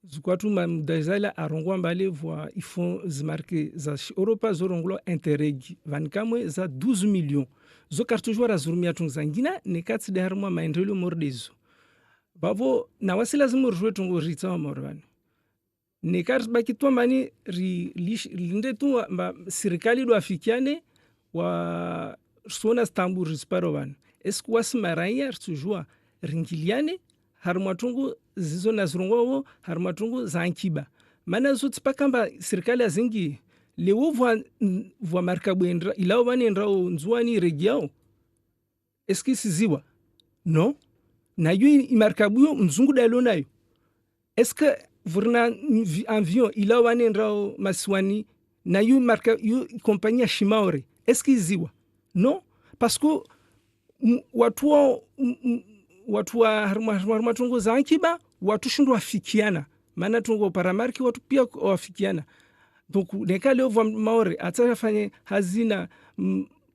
Zukwatu mdaizala arongwa mbale voa ifon zimarke za Europa zoronglo interreg vankamwe za 12 millions. Zo kartujwa razurumia tungzangina nekati de harma maendeleo mordezo. Bavo na wasi lazima rujwe tungo rita wa morvani. Nekar baki tuwa mani linde tuwa sirikali do afikiane wa sona stambu risparo van. Esku wasi maraya rtujua ringiliane harmatungu zizo na zurungo harmatungu za ankiba. Mana zote pakamba sirikali azingi lewo vwa markabu endra ilao vani endrao nzuani regiao. Eski siziwa? No? Na yu imarkabu mzungu dalo nayo. Eske vurna avion ilao vani endrao masiwani na yu marka yu kompanya shimaore. Eski ziwa? No? Pasko watu wa harmatungu za ankiba watu shundu wafikiana. Mana tungo paramarki watu pia wafikiana. Donc neka leo vwa maore atafanye hazina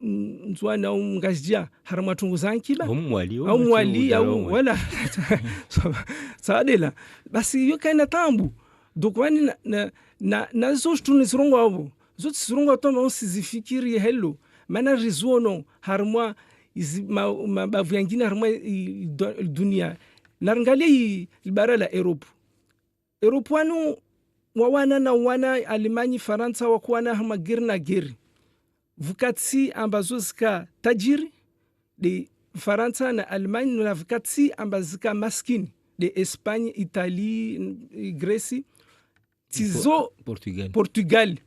nzwana au ngajia harmatungu za ankiba au mwali au wala saadela basi yo kaina tambu. Donc wani na zo tunisirongo abo zo tisirongo toma osizifikiri hello mana rizono harma mabavu yangine harma dunia narangalia ibara la Europe wanu wawana na wana Alemani Faransa wakuwana hama geri na geri vukatsi ambazo zika tajiri de Faransa na Alemani na vukatsi ambazo zika maskini de Espagne, Italie, Greci tizo Portugal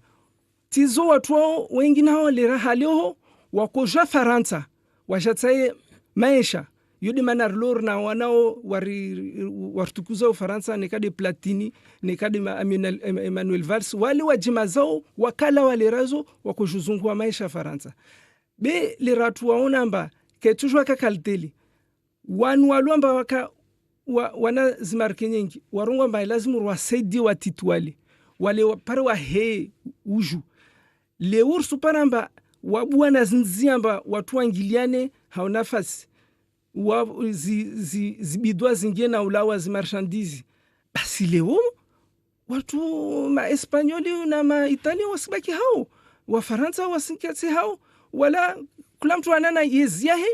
tizo watu wengine hao lera haleo wakoja Faransa wajataye maisha yodi manar lor na wanao wartukuza Ufaransa nekade Platini nekade Emmanuel Valls wale wajimazao wakala wale razo wakojuzungu wa maisha Faransa be le ratu waona mba ketujwa kakaliteli wanu waluamba waka wana zimarke nyingi warungwa mba lazimu wasaidi watitwale wale pare wa he uju le ursu paramba wabuana zinziamba watu wangiliane haunafasi zibidwa zingie na ulawa zimarchandise basi leo watu ma Espanyoli na ma Italia wasibaki hao wa Faransa wasikati hao wala kula mtu anana yeziahe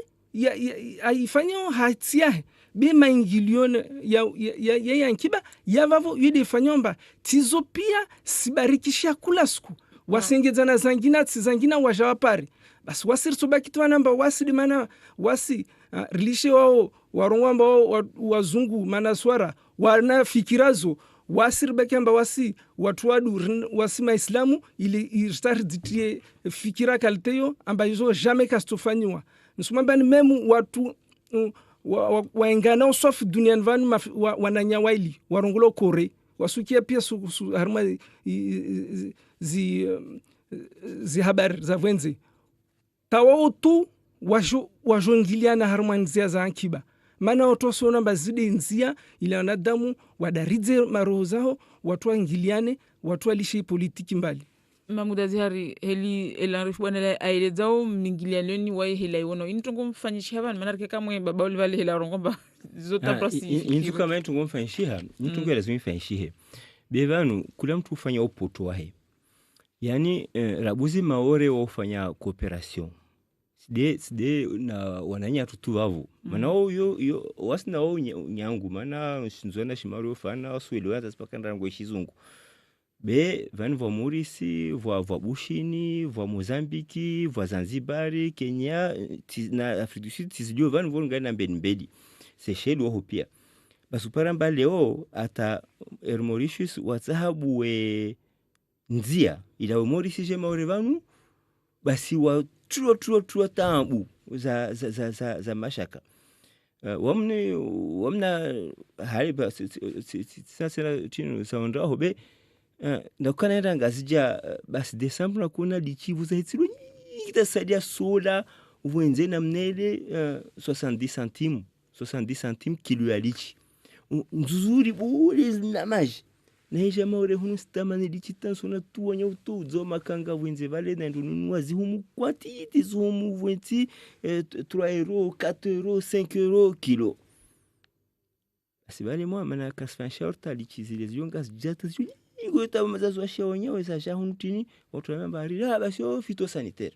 aifanyo hatiahe be maingilion ya yankiba yavavo yede fanyomba tizo pia sibarikishia kula siku wasengezana zangina wajawapari basi wasirso bakitu namba wasi mana wasi rilishe wao warongwamba wazungu manaswara wana fikirazo wasir bakamba wasi watu wadu wasi maislamu ili start ditie fikira kaliteyo ambayo jamais kastofanywa nsumamba ni memu watu waengana sof duniani vanu wananyawaili warongola kore wasukia pia harma zi habari za wenzi tawo tu wajongiliana harmanzia za ankiba mana otosona bazidi nzia ile wanadamu wadaridze maroho zao watu waingiliane watu walishe politiki mbali Mamuda Zihari heli elarifu bwana aelezao mingilianoni wa hela yono intongo mfanyishi hapa manarke kama baba ulivale hela rongomba zota prosi intu kama intongo mfanyishi intongo lazima mfanyishi bevanu kula mtu ufanya opoto wahe yani rabuzi maore wafanya cooperation side na wananya tutu wavu manao yo wasina wao nyangu mana shinzona shimaru fana swelo hata spakanda ngo shizungu be vanu va Maurice va Bushini va Mozambiki va Zanzibari Kenya na Afrique du Sud tizilio vanu vonga na mbedi Seychelles ho pia basuparamba leo ata Mauritius watsahabu nzia ila umorisije maore vanu basi wa tuo tambu za mashaka wamna hali basi sasa chini saonda hobe na kana ngazija basi Desemba kuna lichivu za hitsiro itasadia soda uwenze na mnele 70 centimes kilo ya lichi nzuri bure na maji na hija maore hunu stamani lichi tansona tuwanya utuzo makanga wenze vale na ndununua zihumu kwatiti zuhumu vwenti 3 euro 4 euro 5 euro kilo asibali mwa mana kasfan shorta lichi zile zionga jata zuli ingota mazazo ashaonya wesa shahunu tini watu wa mbari basi phytosanitaire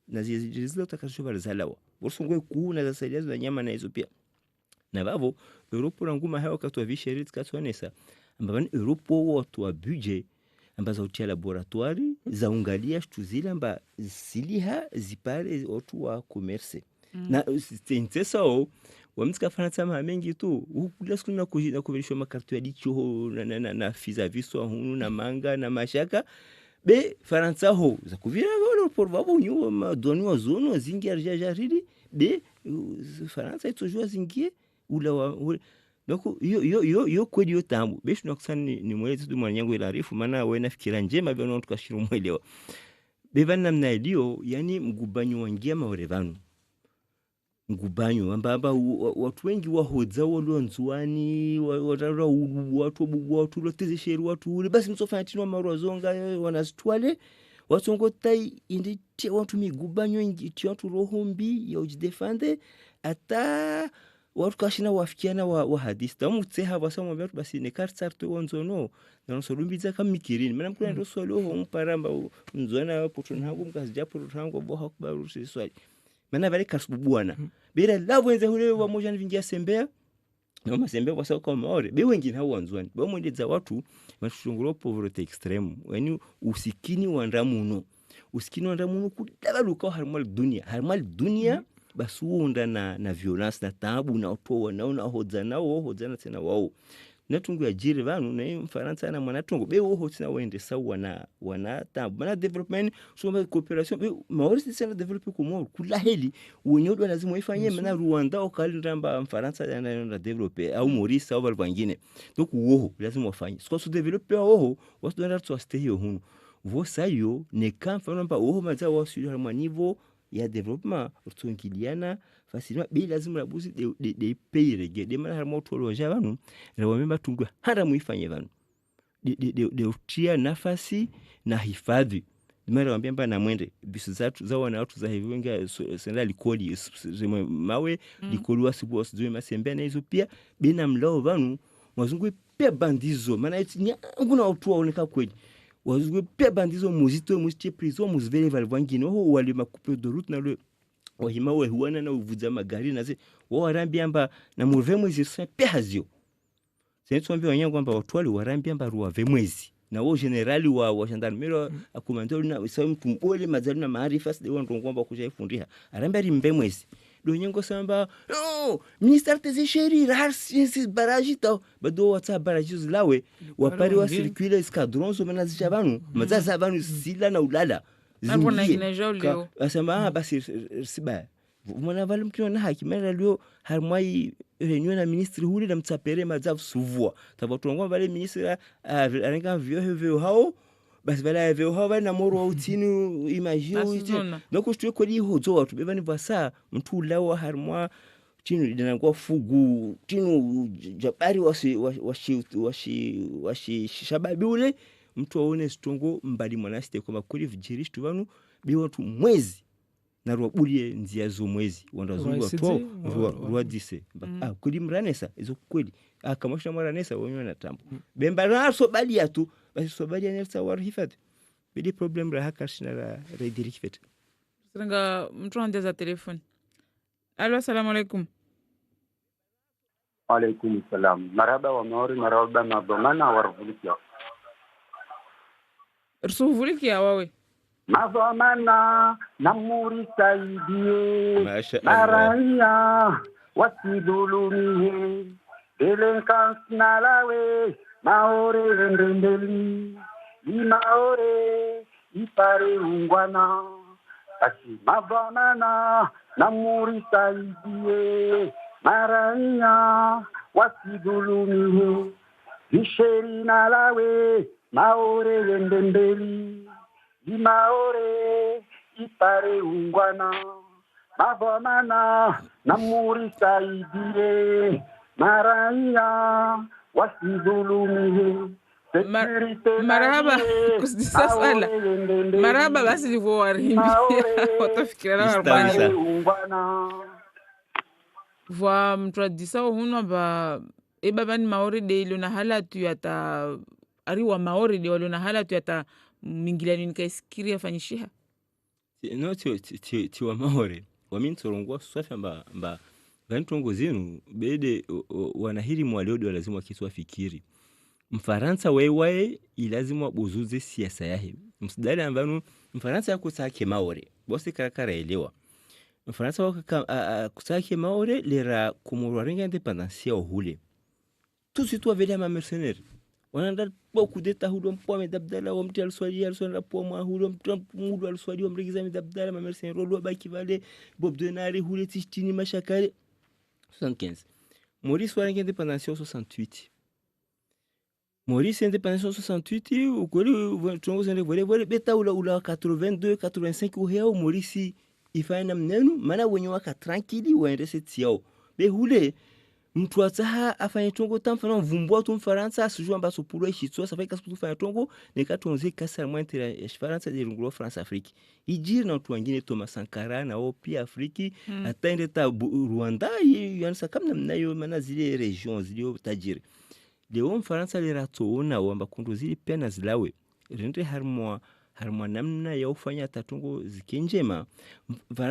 na zile takasho balzalawa borsongwe kuna za saidia za nyama na hizo pia na bavo Europe ranguma hawa katwa visherit katwanesa ambavani Europe watu wa budget ambazo utia laboratoire za ungalia stuzila amba ziliha zipare watu wa commerce na sintesa o wamsika Fransa mengi tu ukula sikuna kujina kuvelisha makartu ya dicho na fiza viso hunu na manga na mashaka be Fransa ho za kuvira volo por vavo nyu ma doni wa zono zingi arja jaridi be Fransa itojua zingi ula donc yo kweli yo tambu besho nakusani ni mwezi tu mwanyangu ila arifu maana wewe nafikira njema bwana watu kashiru mwelewa bevana namna ilio yani mgubanyo wangia maorevanu ngubanyo amba watu wengi wahodza walonzwani watara watu lotezesheru watu ule basi msofanya tino marozonga wanazitwale watsongo tai indi watu migubanyo ingi watu rohombi ya ujidefende ata watu kashina wafikiana wa hadisi tamu tseha basamo batu basi ne kartsarto onzono na solumbiza kamikirini mana mkuna ndo solo ho mparamba nzona potona hangu mkazija potona hangu boha kubarusi swali mana vale kasubwana bila lavo enze hule wa moja vingia sembea na masembea kwa sababu kama ore be wengine hao wanzwani ba mwendeza watu mashunguro poverty extreme yani usikini wa ndamuno kudabaluka harmal dunia basuunda na violence na tabu na otoa na hodzana tena wao natungu ya jiri vanu na Mfaransa na mwanatungu be wo tena wende sawa wana tabu na development so cooperation be maorisi tena develop kumo kula heli wenyewe lazima ifanye mana Rwanda okalindamba Mfaransa na develop au Maurice au balvangine donc wo lazima wafanye so develop wo wasu ndo to stay hunu vo sayo ne kan fa namba wo maza wa sur harma niveau ya development urtongiliana facilement bi lazima labusi de pays rege de mana harma tolo javanu na wamemba tungwa hara muifanye vanu de utia nafasi na hifadhi mara wambia na mwende bisu zatu za wana watu za hivi wengi senda likoli mawe likoli wasibu wasizoe masembe na hizo pia bina mlao vanu wazungu pia bandizo maana ni nguna watu waoneka kweli wazungu pia bandizo muzite prison muzvele valvangino ho wale makupe de route na le wahima huana na uvuza magari na ze warambi amba na murve mwezi pia hazio sasa tuambie wanyangu kwamba watu wale warambi amba ruave mwezi na wao generali wa gendarmerie akomando na sawa mtumbole mazali na maarifa side wao ngomba kujaifundisha arambi ari mbe mwezi donyengo samba minister tezesheri rarsi barajita bado wata barajiz lawe wapari wa circuler escadrons manazisha banu mazaza banu sila na ulala zingi asema basi siba mwana vale mkiona hakimera leo harmai reunion na ministre huli na mtsapere mazavu suvua tabatu ngomba vale ministre arenga vyo hao basi vale vyo hao na moro utinu imagine donc je ko li hozo watu bevani vasa mtu lawa harmwa tinu linangwa fugu tinu jabari washi shababi ule mtu aone stongo mbali mwanasite kwa kuri vijiristu vanu bi watu mwezi na ruabulie nzia zo mwezi wandazungu watu ruadise kuri mranesa izo kweli akamasha mranesa wonyo na tambo bemba naso bali atu basi so bali anelsa war hifadhi bidi problem ra hakashina ra redirikfet sanga mtu anjaza telefoni. Alo, assalamu alaikum. Alaikum salam. Marhaba wa maori marhaba na domana warvulikia. Rusuvulikia wawe. Mazamana namuri saidie maraya wasidulumie delinquance nalawe maore ndendeli Imaore ipare ungwana basi mavamana na murisa idie maranya wasidulumihe visheri na lawe maore yendembeli Imaore ipare ungwana mavamana na murisa idie maranya wasidulumihe marahaba kusisa sala marahaba basi ndivyo warimbia watafikira warumani vwa mtu adisa hunwa ba eba bani maori de ilo na hala tu yata ariwa maori de walo na hala tu yata mingilani nikaisikiri afanyishiha no tiwa maori wamintorongwa swafa mba vantongo zinu bede wanahiri mwaliodi lazima wakiswa fikiri Mfaransa wewe ilazimu wabuzuze siasa yahe. Msidali ambanu Mfaransa ya kusake maore. Bosi karakara elewa. Mfaransa waka kusake maore lera kumurwa renga independansia ohule. Tusitu wavele ama mercenaire. Wananda boku deta hudu mpwa medabdala wa mti al-swadi al-swadi pwa mwa hudu mtu al-swadi wa mregiza medabdala ma mercenaire rolo baki vale bob denari hule tishtini mashakare 75. Maurice wa renga independansia 68. Maurice indépendance 68 ou kweli tongo zende vole beta ula 82 85 uheo Maurice ifanya mnenu maana wenye waka tranquili waende setiao be hule mtu ataha afanya tongo tamfana vumbwa tu Mfaransa asijua ambaso pulo ishitso safai kasu fanya tongo nekatonze kasa mwente ya Faransa de ngolo France Afrique ijiri na watu wengine Thomas Sankara na wao pia Afriki ataende ta Rwanda yansa kama mnayo maana zile regions zile tajiri leo Mfaransa liratoona wamba kunduzili pena zilawe rende harmwa namna ya ufanya tatungo zikenjema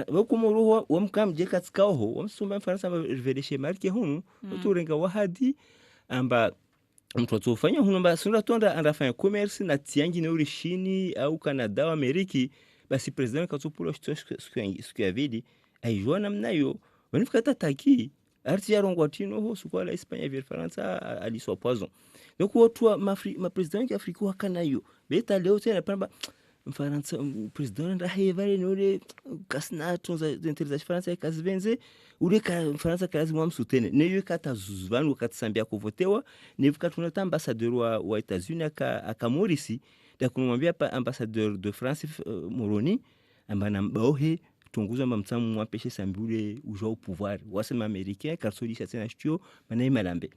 wakumuru wamkamje katskaho wamsumba Mfaransa revedeshe marke hunu uturenga wahadi amba mtu atufanya hunu mba sura tonda anafanya commerce na tiangi na urishini au Canada au Ameriki basi president katupula siku ya vidi aijua namna yo wanifikata taki arti ya rongwatino ho suko la Espanya via Faransa aliswa poison donc watu ma president ya Afrika wakana yo beta leo tena pamba Faransa president nda hevale nole kasna tonza interesa Faransa ikazvenze ule ka Faransa kazi mwamsutene ne yo kata zuvanu katsambia kuvotewa ne vikatuna ambassadeur wa États-Unis aka Maurice da kumwambia pa ambassadeur de France Moroni ambana mbaohe tunguza mtamu mwapeshe sambule uja au pouvoir wasema américain karsoli chatena stio manaye malambe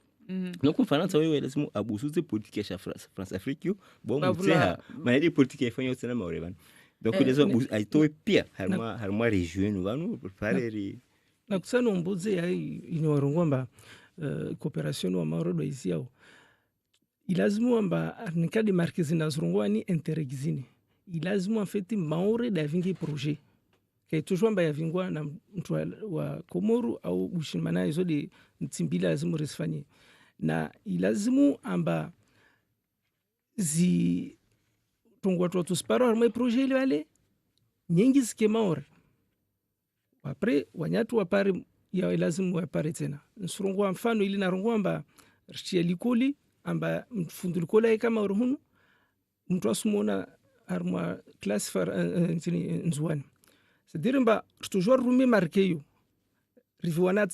donc Mfaransa wewe lazima abuzuze politique ya France Afrique bon mtseha maana politique ifanya tena maoreban donc lazima aitoe pia harma region vanu pareri na kusana mbuze ya inowarongomba coopération wa marodo isiao ilazimu amba nikadi markezi nazurongwani interregizini ilazimu afeti maore davingi projet ke toujours mba yavingwa na mtu wa Komoru au Bushimana hizo de ntimbila lazimu resifanye na ilazimu amba zi tongwa tu sparo arma projet ile wale nyingi skema ore apre wanyatu wapare ya ilazimu wapare tena nsurungwa mfano ili narungwa amba richia likoli amba mfundu likola kama ruhunu mtu asumona arma class far nzwani c'est-à-dire mba toujours rumi marqueyo riviwana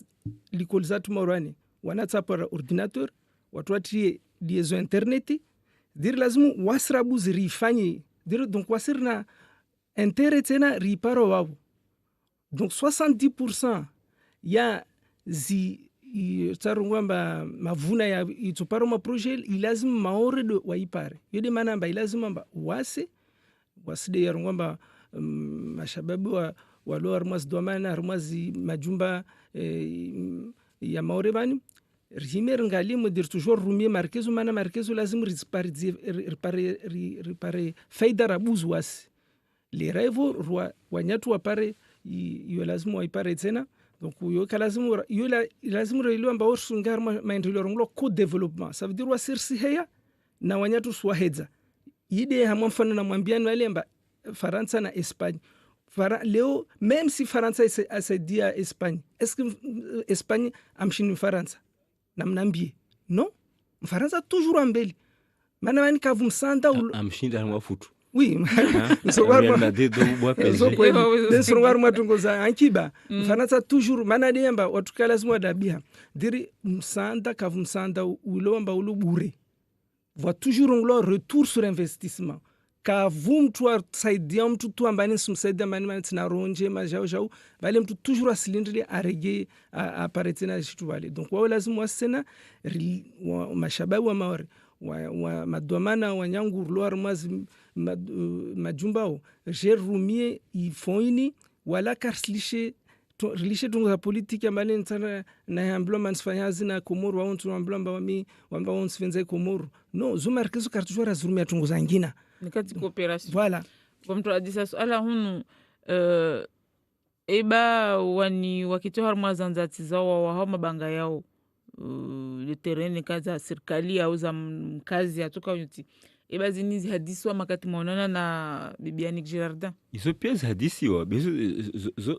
l'école zatu morani wana tsapara ordinateur watu watie liaison internet dire lazimu wasrabu zirifanye dire donc wasirna internet tena riparo wao donc 70% ya zi tsarungwamba mavuna ya itoparo ma projet ilazimu maore do waipare yode manamba ilazimu mba waside yarungwamba mashababu walo armaz domana armaz majumba ya maorebani rimer ngali modir toujours rumie markezo mana markezo lazim ripare faida rabuz was le revo wanyatu wapare yo lazim waipare tena donc yo kalazim yo lazim relo amba orsungar maendeleo nglo co development ça veut dire wasirsi heya na wanyatu swahedza ide hamwa mfano na mwambiano wale amba Faransa na Espagne. Leo, même si Faransa a dit à Espagne, est-ce que Espagne a mchini Faransa? Namnambie. Non. Faransa toujours en belle. mana wani kavumsanda amshinda harma futu oui nsongwar matungoza ankiba mfanatsa toujours mana demba watuka lazima wadabia diri msanda kavumsanda ulomba ulubure va toujours nglo retour sur investissement kavum tu saidia mtu tu ambani sumsaidia mani tina ronje majao vale mtu toujours asilindri arege aparetina shitu vale donc wao lazima wasena mashababu wa maori wa madwamana wa nyangu loar mazi majumbao jerumie ifoini wala karslishe rilishe tungo za politiki ambale ntana na amblo mansfanyazi na Komoro wa ontu amblo amba ontu fenza Komoro no zumarkezo kartujora zurumia tungo za ngina nikati coopération voilà kwa mtu adisa swala hunu eba wani wakitoa harma zanzati zao wa hao mabanga yao le terrain kaza serikali au za mkazi atoka yuti eba zinizi hadisi wa makati maonana na Bibiani Girardin izo pia hadisiwa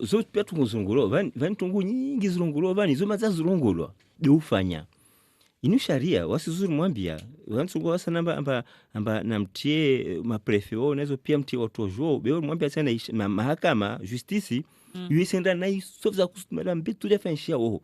zo pia tungozongolo vani tungu nyingi zilongolo vani zo maza zilongolo de ufanya inu sharia wasizuri mwambia wansungo wasana amba namtie maprefe wao nazo pia mtie watojo beo mwambia sana mahakama justice yuisenda na isofza kusumela mbitu ya fanshia wao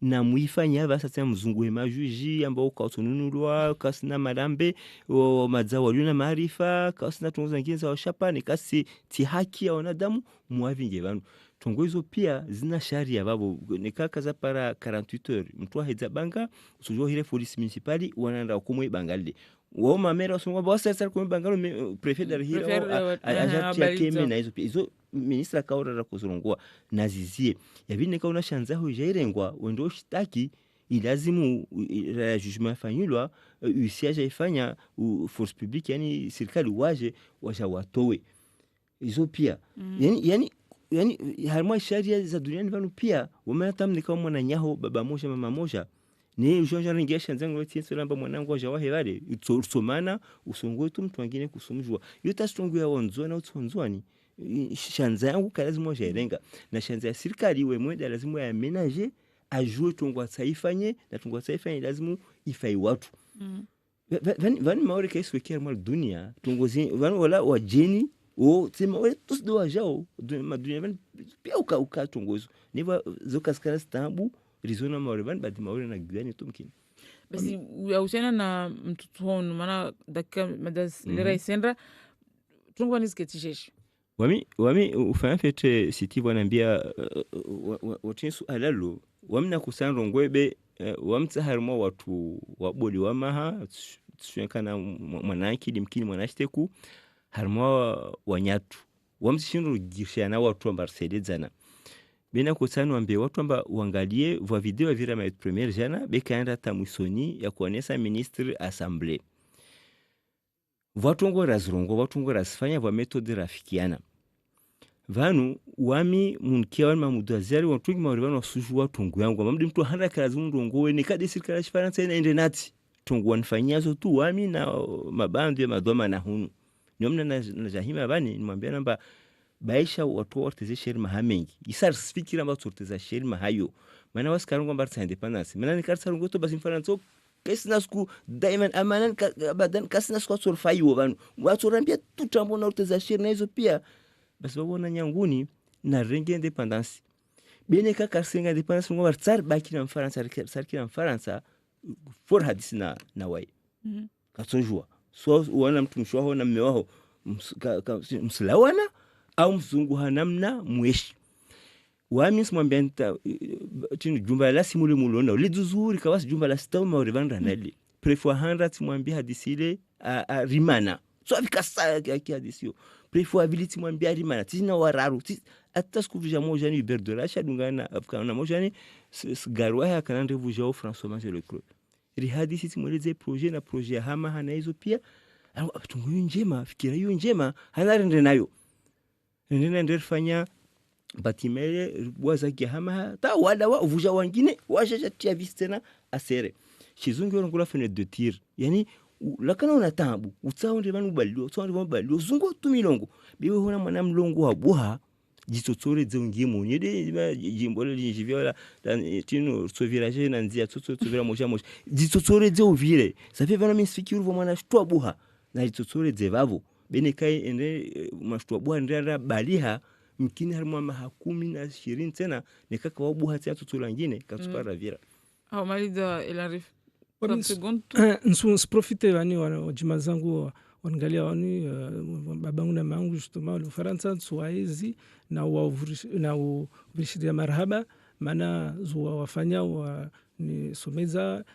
na muifanya basa tsa mzungu majuji ambao kautununulwa kasina marambe o madzawa luna maarifa kasina tungoza ngine za shapani kasi ti haki ya wanadamu muavinge vanu tungo hizo pia zina sharia babo nikaka za para 48 heures mtu ahedza banga usujo hile police municipali wanaenda kumwe bangalde wao mamera wasonga basa sasa kumwe bangalo prefet dar hira ajatia keme na hizo ministra kaora ra kuzurungwa nazizie yabine kauna shanzaho jairengwa wendo shitaki ilazimu la jugement fanyulwa usiaje ifanya force publique yani serikali waje watowe hizo pia yani harma sharia za duniani vanu pia wametamni kama mwana nyaho baba moja mama moja ni ujonja ringesha nzangu tienso lamba mwanangu ajawahe vale utsomana usongoe tu mtu wengine kusumjwa yuta strongu ya wanzo na utsonzwani shanza yangu lazima jaelenga na shanza ya serikali wewe lazima ya ménager ajue tungwa saifanye na tungwa saifanye lazima ifai watu vani maore kaisu wekea mwa dunia tungozi vani wala wajeni o sema wale tusdo wajao madunia vani pia uka tungozo niva zokaskana stambu rizona maore vani badi maore na gani tumkini basi usiana na mtoto hono maana dakika madas lera isendra tungwa niziketisheshi wami ufanya fete siti wanambia watinsu alalo wamna kusandro ngwebe wamtsaharma watu wabodi wamaha tsuyenkana mwanaki limkini mwanashiteku harma wanyatu wamshindu gishana watu ambarsedezana bena kusanu ambe watu amba wangalie vwa video vira ma premier jana bekaenda tamusoni ya kuonesa ministre assemblée watu ngo razrongo watu ngo rasfanya vwa metode rafikiana vanu wami munkia wani mamudazari wantungi maurivanu wasuju wa tungu yangu mamdi mtu handa karazi mundongo we nekade sirikala shifaransa ina ende nati tungu wanifanyazo tu wami na mabandu ya madoma na hunu nyomna na jahima bani nimwambia namba baisha watu orteze sheri mahamengi isar fikira mba orteze sheri mahayo mana waskarungo mbarta independence mana nikarsa to basi mfaransa kesnasku daiman amanan badan kasnasku surfayo vanu watu rambia tutambo na orteze sheri na hizo pia basi wabona nyanguni na renge independence bene ka karsenga independence ngo bartsar baki na Faransa for hadisi na wai katsojua so wana mtu mshwaho na mmewaho mslawana au mzungu hanamna mweshi wami smwambia nta tinu jumba la simule mulona liduzuri kawasi jumba la stoma orivanda nali prefwa 100 mwambia hadisi ile rimana so afikasa yake hadisi prefwa ability mwambia rimana tina wararu hata skuvuja moja ni Hubert de Lacha dungana afkana moja ni garwa ya kana ndevuja au François Manger le Clos rihadisi timweleze projet na projet hama hana hizo pia tungu njema fikira hiyo njema hanarende nayo nende fanya batimele bwaza hama ta wala wa uvuja wengine wajaja tia vistena asere chizungu ngora fene de tir yani lakana una tambu utsaonde banu balio utsaonde banu balio zungu tu milongo biwe hona mwana mlongo wa buha jitotsore dzeungie monyede jimbo linjiviola tino sovirage na nzia tsovira moja jitotsore dzeuvire ça fait vraiment misfikiri vo mwana shtua buha na jitotsore dzevavo bene kai ende mashtua buha ndara baliha mkini harimo mahakumi na 20 tena nikaka wabuha tsia tsotsora ngine katsupara vira au malida elarif nsu profite wani wajima zangu wangalia wani babangu na mangu justement le Faransa Swahili na uvishiria marhaba maana zuwa wafanya wa ni someza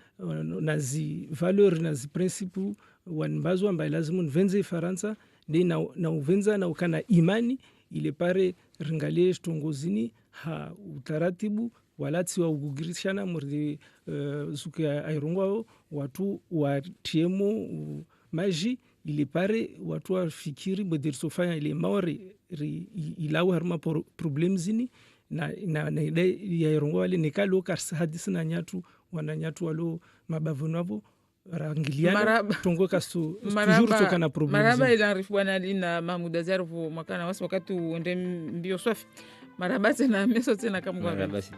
nazi valeur nazi principe wanbazo ambaye lazima nvenze Faransa ndi na uvenza na ukana imani ile pare ringalie stongozini ha utaratibu walati wa ugugirishana murdi zuke airungwa watu wa tiemo maji ile pare watu wafikiri bodir sofanya ile maore ilawo harma problem zini na ide ya irungwa wale nikalo karsa hadisi na nyatu wananyatu walo mabavunavo rangiliana tongo kastu toujours tokana problem maraba ilarif bwana lina Mahmoud Azarfu makana wasi wakati uende mbio swafi maraba tena meso tena kamgwa maraba siti